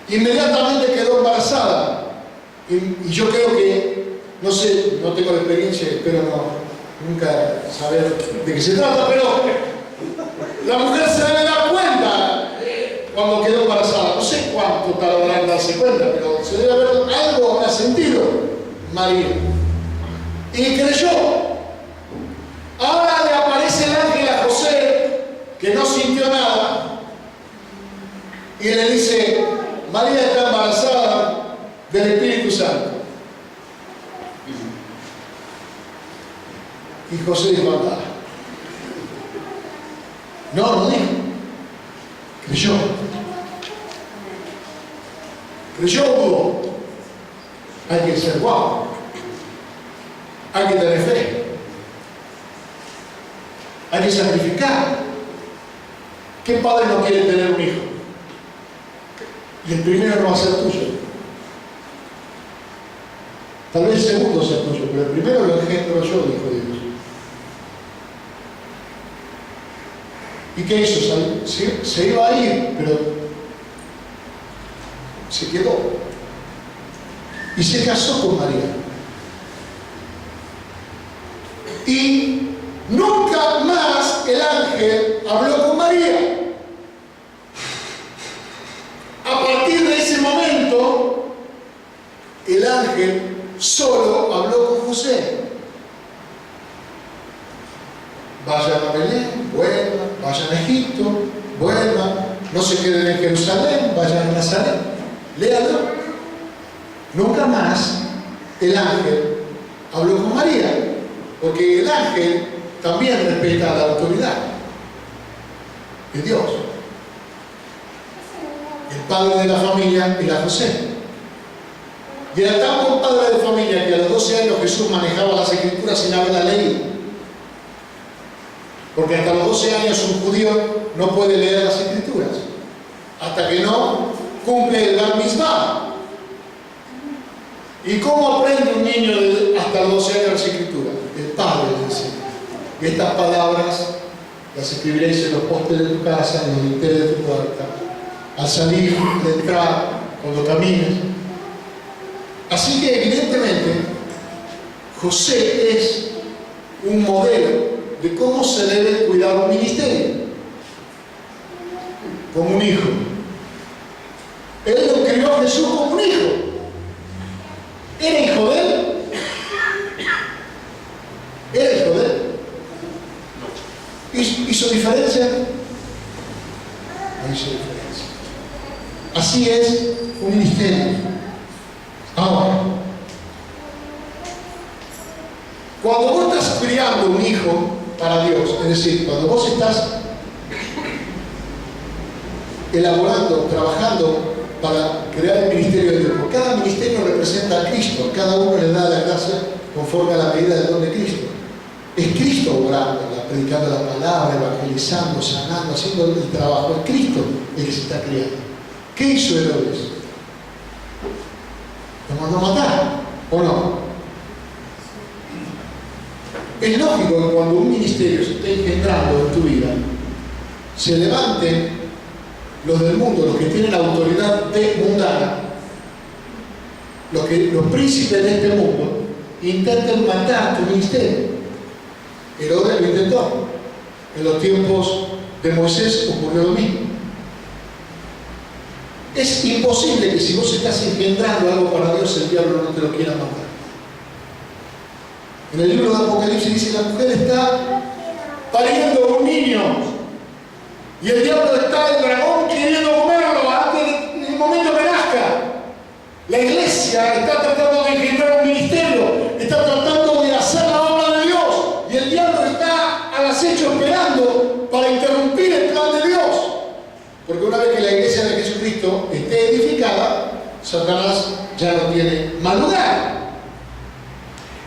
Inmediatamente quedó embarazada. Y yo creo que, no sé, no tengo la experiencia, espero nunca saber de qué se trata, pero la mujer se debe dar cuenta cuando quedó embarazada. No sé cuánto tardará en darse cuenta, pero se debe haber algo ha sentido María. Y creyó. Ahora le aparece el ángel a José, que no sintió nada, y le dice: María está embarazada del Espíritu Santo. Y José dijo: anda. No dijo. Creyó. Creyó, hubo. Hay que ser guapo. Hay que tener fe. Hay que sacrificar. ¿Qué padre no quiere tener un hijo? Y el primero no va a ser tuyo. Tal vez el segundo sea tuyo, pero el primero lo engendro yo, dijo Dios. ¿Y qué hizo? Se iba a ir, pero se quedó. Y se casó con María. Y nunca más el ángel habló con María. A partir de ese momento, el ángel solo habló con José. Vayan a Belén, vuelvan, vayan a Egipto, vuelvan, no se queden en Jerusalén, vayan a Nazaret. Léalo. Nunca más el ángel habló con María. Porque el ángel también respeta la autoridad de Dios. El padre de la familia era José. Y era tan buen padre de familia que a los 12 años Jesús manejaba las escrituras sin haberla leído. Porque hasta los 12 años un judío no puede leer las escrituras hasta que no cumple el Bar Mitzvah. ¿Y cómo aprende un niño hasta los 12 años las escrituras? El padre le enseña. Y estas palabras las escribiréis en los postes de tu casa, en los dinteles de tu puerta, al salir, al entrar, cuando camines. Así que evidentemente José es un modelo de cómo se debe cuidar un ministerio, como un hijo. Él lo crió a Jesús como un hijo. ¿Era hijo de él? ¿Era hijo de él? Y ¿Hizo diferencia? No hizo diferencia. Así es un ministerio. Ahora, cuando vos estás criando un hijo para Dios, es decir, cuando vos estás elaborando, trabajando para crear el ministerio de Dios, porque cada ministerio representa a Cristo, cada uno le da la gracia conforme a la medida del don de Cristo. Es Cristo orando, predicando la palabra, evangelizando, sanando, haciendo el trabajo. Es Cristo el que se está criando. ¿Qué hizo Herodes? ¿Lo mandó a matar o no? Es lógico que cuando un ministerio se esté engendrando en tu vida, se levanten los del mundo, los que tienen autoridad mundana, los príncipes de este mundo, intenten matar tu ministerio. Herodes lo intentó. En los tiempos de Moisés ocurrió lo mismo. Es imposible que si vos estás engendrando algo para Dios, el diablo no te lo quiera matar. En el libro de Apocalipsis dice: la mujer está pariendo un niño y el diablo está, el dragón, queriendo comerlo antes del momento que nazca. La iglesia está tratando de engendrar un ministerio, está tratando de hacer la obra de Dios, y el diablo está al acecho esperando para interrumpir el plan de Dios. Porque una vez que la iglesia de Jesucristo esté edificada, Satanás ya no tiene más lugar.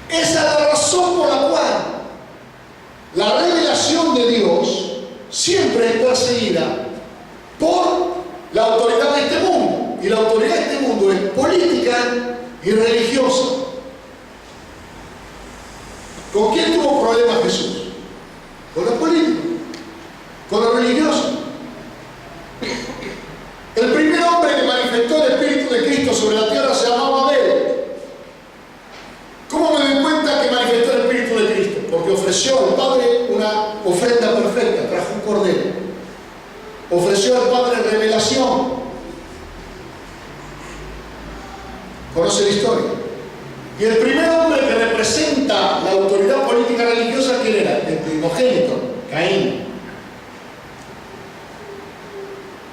Esa es la razón por la cual la revelación de Dios siempre es perseguida por la autoridad de este mundo. Y la autoridad de este mundo es política y religiosa. ¿Con quién tuvo problemas Jesús? Con los políticos, con los religiosos. El primer hombre que manifestó el Espíritu de Cristo sobre la tierra se llamaba Abel. ¿Cómo me doy cuenta que manifestó el Espíritu de Cristo? Porque ofreció al Padre una ofrenda perfecta, trajo un cordero. Ofreció al Padre revelación. Conoce la historia. Y el primer hombre que representa la autoridad política religiosa, ¿quién era? El primogénito, Caín.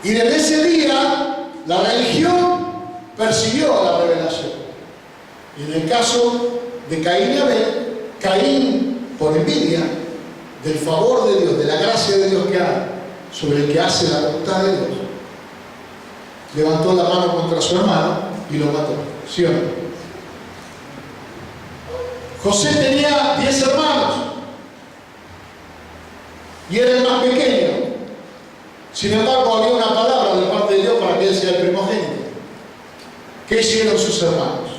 Y desde ese día, la religión persiguió a la revelación. Y en el caso de Caín y Abel, Caín, por envidia del favor de Dios, de la gracia de Dios que hay sobre el que hace la voluntad de Dios, levantó la mano contra su hermano y lo mató. ¿Sí o no? José tenía 10 hermanos y era el más pequeño. Sin embargo, había una palabra de parte de Dios para que él sea el primogénito. ¿Qué hicieron sus hermanos?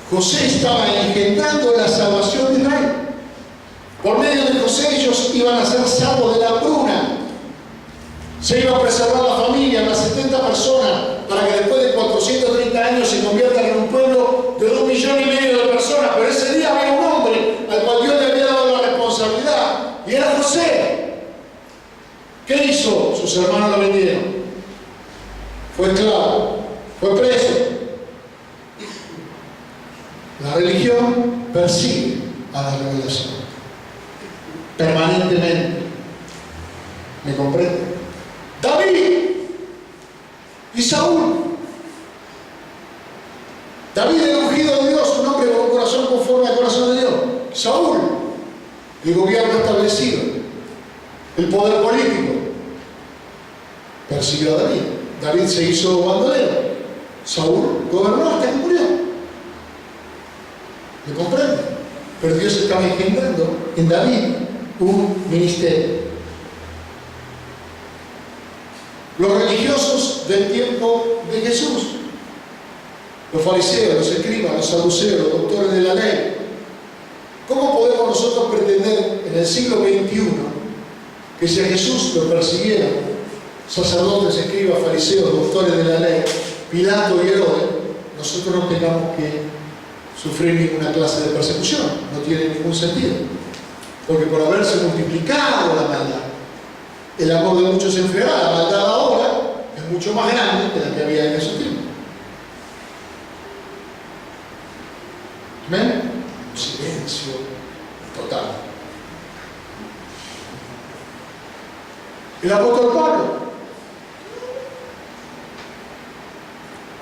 José estaba engendrando la salvación de Israel. Por medio de José ellos iban a ser salvos de la hambruna. Se iba a preservar la familia, las 70 personas, para que después de 430 años se conviertan en un pueblo de 2,5 millones de personas. Pero ese día había un hombre al cual Dios le había dado la responsabilidad, y era José. ¿Qué hizo? Sus hermanos lo vendieron. Fue esclavo, fue preso. La religión persigue a la revelación permanentemente. ¿Me comprende? David y Saúl. David era ungido de Dios, un hombre con un corazón conforme al corazón de Dios. Saúl, el gobierno establecido, el poder político, persiguió a David. David se hizo bandolero. Saúl gobernó hasta que murió. ¿Me comprende? Pero Dios estaba engendrando en David un ministerio. Los religiosos del tiempo de Jesús, los fariseos, los escribas, los saduceos, los doctores de la ley. ¿Cómo podemos nosotros pretender en el siglo XXI que si a Jesús lo persiguieran sacerdotes, escribas, fariseos, doctores de la ley, Pilato y Herodes, nosotros no tengamos que sufrir ninguna clase de persecución? No tiene ningún sentido. Porque por haberse multiplicado la maldad, el amor de muchos se enfriará. La maldad ahora es mucho más grande que la que había en esos tiempos. ¿Ven? Silencio total. El apóstol Pablo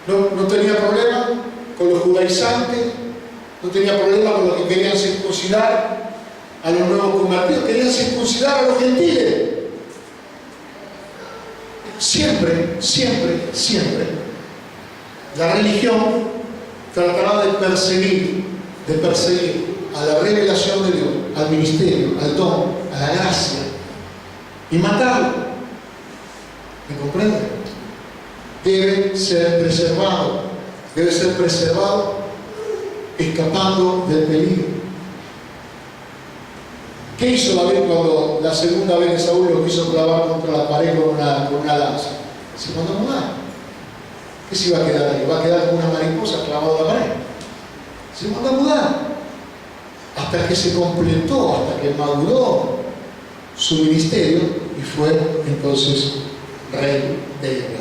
no tenía problema con los judaizantes, no tenía problema con los que querían circuncidar a los nuevos convertidos, querían circuncidar a los gentiles. Siempre, siempre, siempre, la religión tratará de perseguir a la revelación de Dios, al ministerio, al don, a la gracia, y matarlo. ¿Me comprende? Debe ser preservado escapando del peligro. ¿Qué hizo David cuando la segunda vez que Saúl lo quiso clavar contra la pared con una lanza? Se mandó a mudar. ¿Qué se iba a quedar ahí? ¿Va a quedar como una mariposa clavada a la pared? Se mandó a mudar. Hasta que se completó, hasta que maduró su ministerio y fue entonces rey de Israel.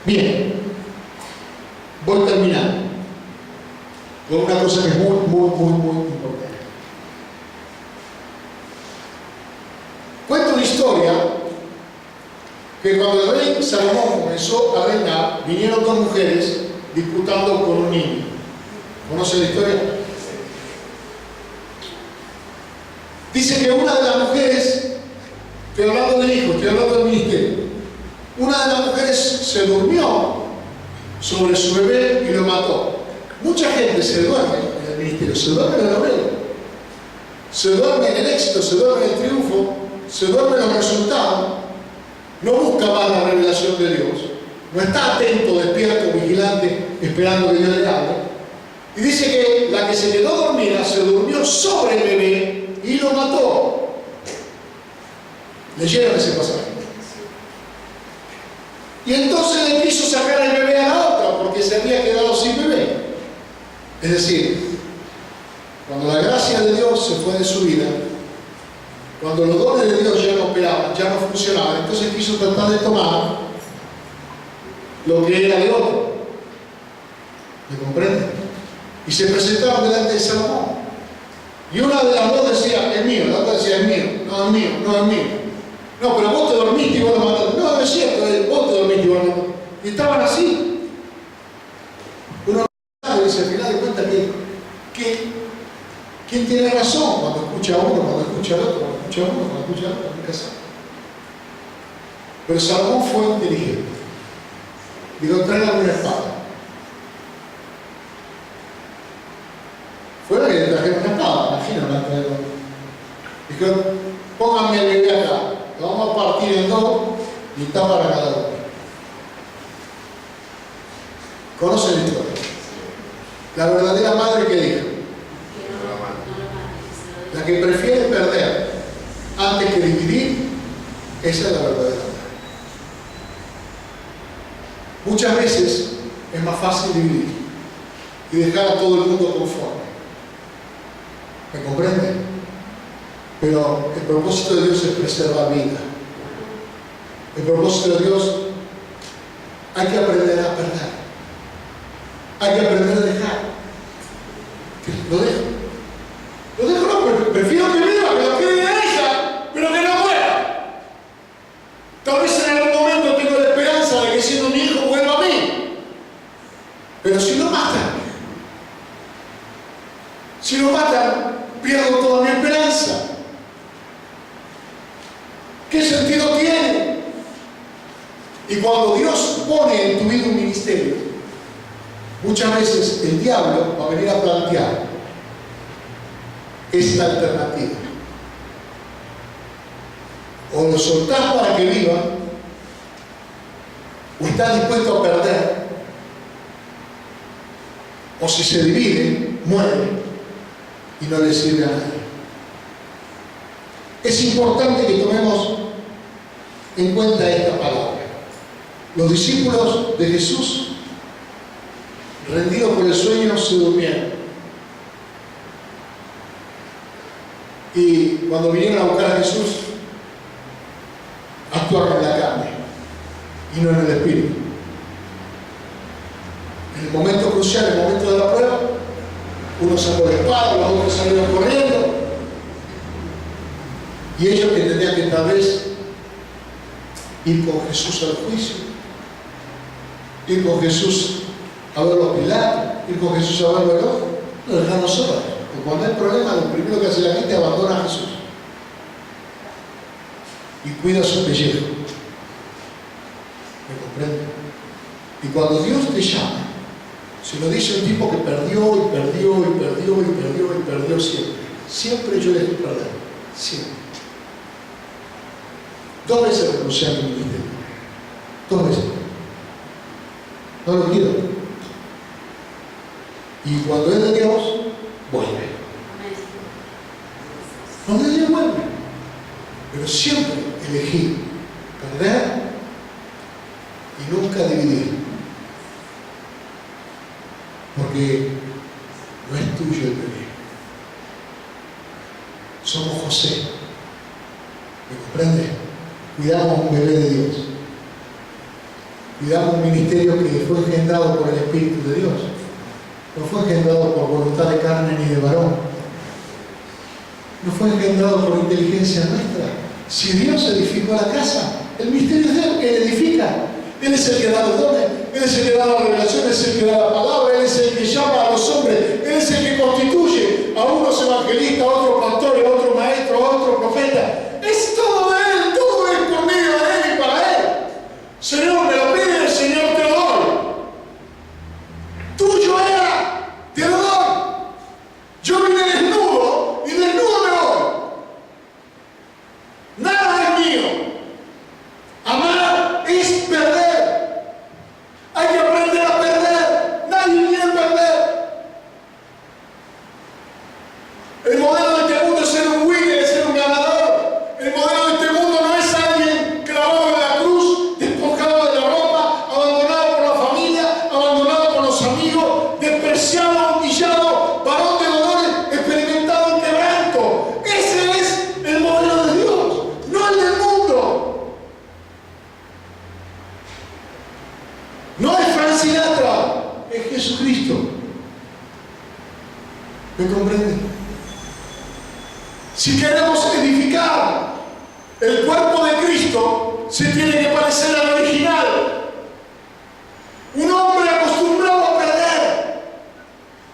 Bien, voy a terminar con una cosa que es muy, muy, muy, muy importante. Cuento una historia que cuando el rey Salomón comenzó a reinar, vinieron dos mujeres disputando con un niño. ¿Conocen la historia? Dice que una de las mujeres, estoy hablando del hijo, estoy hablando del ministerio, una de las mujeres se durmió sobre su bebé y lo mató. Mucha gente se duerme en el ministerio, se duerme en la novela, se duerme en el éxito, se duerme en el triunfo, se duerme en los resultados, no busca más la revelación de Dios, no está atento, despierto, vigilante, esperando que Dios le hable. Y dice que la que se quedó dormida se durmió sobre el bebé y lo mató. ¿Leyeron ese pasaje? Y entonces le quiso sacar el bebé a la otra porque se había quedado sin bebé. Es decir, cuando la gracia de Dios se fue de su vida, cuando los dones de Dios ya no operaban, ya no funcionaban, entonces quiso tratar de tomar lo que era de otro. ¿Me comprenden? Y se presentaron delante de Salomón. Y una de las dos decía, es mío, la otra decía, es mío, no es mío, no es mío. No, pero vos te dormiste y vos lo mataste. No, no es cierto, vos te dormiste y vos lo mataste. Y estaban así. Uno sabe, dice, al final de cuentas, ¿quién tiene razón? Cuando escucha a uno, cuando escucha al otro, cuando escucha a uno, cuando escucha al otro, nunca sabe. Pero Salomón fue inteligente. Digo, tráigame una espada. Fue la que le trajeron una espada, imagínate. Dijo, pónganme el bebé acá. Lo vamos a partir en dos, mitad para cada uno. ¿Conocen la historia? La verdadera madre que dijo, la que prefiere perder antes que dividir, esa es la verdadera madre. Muchas veces es más fácil dividir y dejar a todo el mundo conforme. ¿Me comprenden? Pero el propósito de Dios es preservar vida. El propósito de Dios, hay que aprender a perder. Hay que aprender a dejar. Lo dejo. Lo dejo, no, prefiero que viva, que lo quede a ella, pero que no muera. Tal vez en algún momento tengo la esperanza de que siendo mi hijo vuelva a mí. Pero si lo matan, pierdo toda mi esperanza. ¿Qué sentido tiene? Y cuando Dios pone en tu vida un ministerio, muchas veces el diablo va a venir a plantear esta alternativa. O lo soltás para que viva, o estás dispuesto a perder, o si se divide, muere y no le sirve a nadie. Es importante que tomemos en cuenta esta palabra. Los discípulos de Jesús, rendidos por el sueño, se durmieron. Y cuando vinieron a buscar a Jesús, actuaron en la carne y no en el espíritu. En el momento crucial, en el momento de la prueba, uno sacó la espada, los otros salieron corriendo. Y ellos entendían que tal vez Ir con Jesús al juicio, ir con Jesús a ver los Pilatos, ir con Jesús a ver los ojos, no dejarnos solos. Porque cuando hay problema, lo primero que hace la gente es abandonar a Jesús y cuida su pellejo. ¿Me comprende? Y cuando Dios te llama, se lo dice un tipo que perdió y perdió y perdió y perdió y perdió siempre. Siempre yo dejé perder. Siempre. 2 veces renuncié a mi ministerio. 2 veces. No lo quiero. Y cuando es de Dios, vuelve. Cuando es de Dios, vuelve. Pero siempre elegí perder y nunca dividir. Porque no es tuyo el bebé. Somos José. ¿Me comprende? Cuidamos un bebé de Dios. Cuidamos un ministerio que fue engendrado por el Espíritu de Dios. No fue engendrado por voluntad de carne ni de varón. No fue engendrado por inteligencia nuestra. Si Dios edificó la casa, el misterio es de Él, Él edifica. Él es el que da los dones, Él es el que da la revelación, Él es el que da la palabra, Él es el que llama a los hombres, Él es el que constituye a unos evangelistas, a otros pastores, a otros maestros, a otros profetas. Es todo de Él, todo es por medio de Él y para Él. Señor, me lo pide, el Señor te lo doy. Tuyo era, te lo doy. Yo vine desnudo y desnudo me voy. Nada es mío. Amar es perder. Hay que aprender a perder. Nadie quiere perder. El modelo de este mundo es ser un winner, es ser un ganador. El modelo de este mundo no es alguien clavado en la cruz, despojado de la ropa, abandonado por la familia, abandonado por los amigos, despreciado, humillado, varón de dolores, experimentado en quebranto. Ese es el modelo de Dios, no el del mundo. No es Frank Sinatra, es Jesucristo. ¿Me comprende? Si queremos edificar el cuerpo de Cristo, se tiene que parecer al original. Un hombre acostumbrado a perder,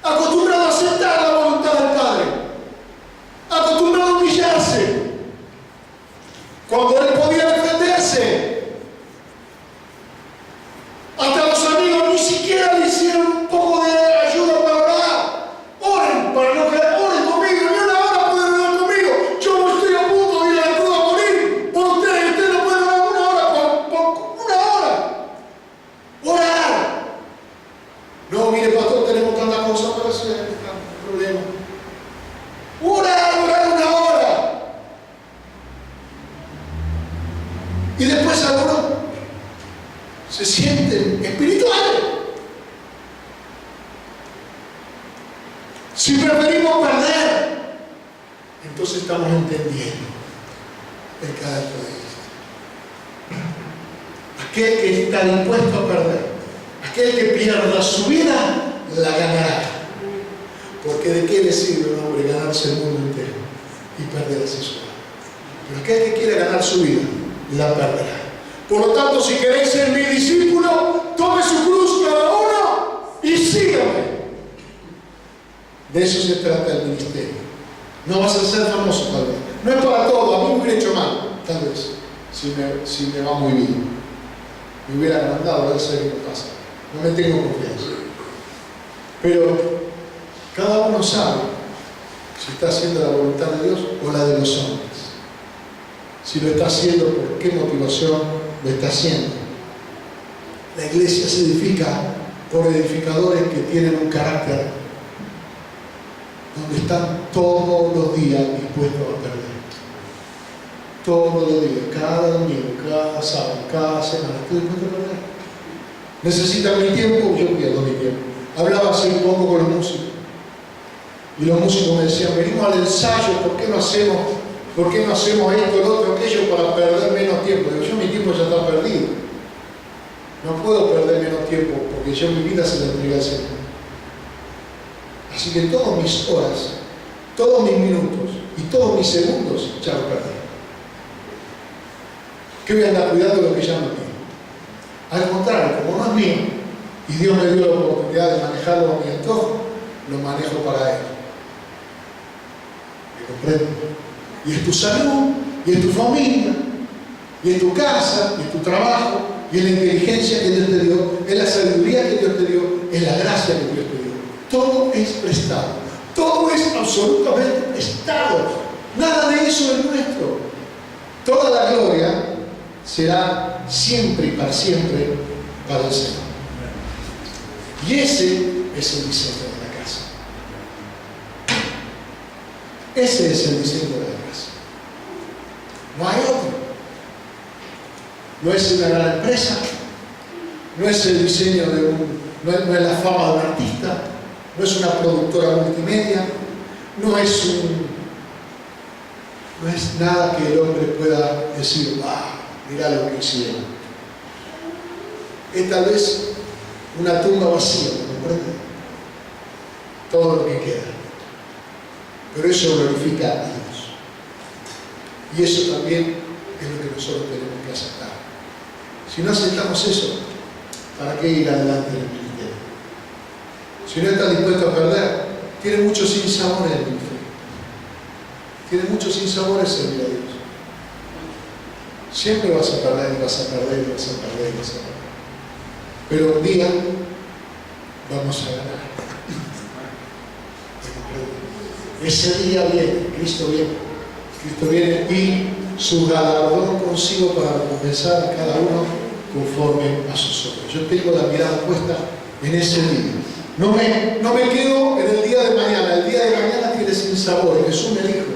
acostumbrado a aceptar la voluntad del Padre, acostumbrado a humillarse. Cuando él podía defenderse, hasta los amigos ni siquiera le hicieron un poco de ayuda para orar. Oren para no caer, oren conmigo, ni una hora pueden orar conmigo. Yo no estoy a punto de ir a la cruz a morir por ustedes. Ustedes no pueden orar una hora por una hora. Orar. No, mire, pastor, tenemos tantas cosas para hacer, tantos problemas. Orar una hora. Y después algunos se sienten espirituales. Si preferimos perder, entonces estamos entendiendo el carácter de Cristo. Aquel que está dispuesto a perder, aquel que pierda su vida, la ganará. Porque ¿de qué le sirve a un hombre ganarse el mundo entero y perder así su vida? Pero aquel que quiere ganar su vida, la perderá. Por lo tanto, si queréis ser mi discípulo, tome su cruz cada uno y sígame. De eso se trata el ministerio. No vas a ser famoso tal vez. No es para todo. A mí me hubiera hecho mal, tal vez, si me va muy bien. Me hubiera agrandado, no sé qué me pasa. No me tengo confianza. Pero cada uno sabe si está haciendo la voluntad de Dios o la de los hombres. Si lo está haciendo, por qué motivación lo está haciendo. La iglesia se edifica por edificadores que tienen un carácter donde están todos los días dispuestos a perder. Todos los días, cada domingo, cada sábado, cada semana, estoy dispuesto a perder. ¿Necesitan mi tiempo? Yo pierdo mi tiempo. Hablaba hace un poco con los músicos. Y los músicos me decían, venimos al ensayo, ¿por qué no hacemos esto, el otro, aquello para perder menos tiempo? Digo, yo mi tiempo ya está perdido. No puedo perder menos tiempo porque yo mi vida se la entregué al Señor. Así que todas mis horas, todos mis minutos y todos mis segundos ya los perdí. ¿Qué voy a andar cuidando de lo que ya no es mío? Al contrario, como no es mío, y Dios me dio la oportunidad de manejarlo a mi antojo, lo manejo para Él. ¿Me comprende? Y es tu salud, y es tu familia, y es tu casa, y es tu trabajo, y es la inteligencia que Dios te dio, es la sabiduría que Dios te dio, es la gracia que Dios te dio. Todo es prestado. Todo es absolutamente prestado. Nada de eso es nuestro. Toda la gloria será siempre y para siempre para el Señor. Y ese es el diseño de la casa. Ese es el diseño de la casa. No hay otro. No es una gran empresa. No es el diseño de no es la fama de un artista. No es una productora multimedia. No es nada que el hombre pueda decir, mirá lo que hicieron. Es tal vez una tumba vacía, ¿me comprende? Todo lo que queda. Pero eso glorifica a Dios. Y eso también es lo que nosotros tenemos que aceptar. Si no aceptamos eso, ¿para qué ir adelante en el ministerio? Si no estás dispuesto a perder, tiene muchos sinsabores el ministerio. Tiene muchos sinsabores servir a Dios. Siempre vas a perder, y vas a perder, y vas a perder, y vas a perder. Pero un día vamos a ganar. Ese día viene, Cristo viene. Cristo viene y su galardón consigo para recompensar a cada uno conforme a sus obras. Yo tengo la mirada puesta en ese día. No me quedo en el día de mañana. El día de mañana tiene sinsabores. Jesús me dijo,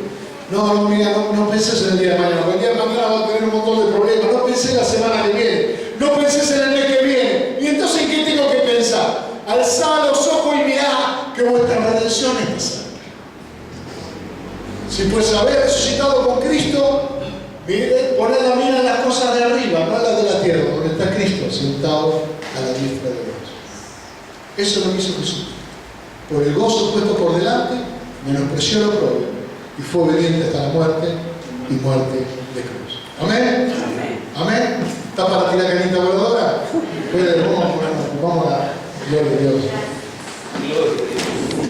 no penses en el día de mañana, porque el día de mañana va a tener un montón de problemas. No pensé en la semana que viene, no penses en el mes que viene. ¿Y entonces en qué tengo que pensar? Alzad los ojos y mirad que vuestra redención es cerca. Si pues habéis resucitado con Cristo, poned la mira en las cosas de arriba, no en las de la tierra, donde está Cristo sentado a la diestra de Dios. Eso es lo que hizo Jesús. Por el gozo puesto por delante, menospreció lo propio y fue obediente hasta la muerte y muerte de cruz. Amén.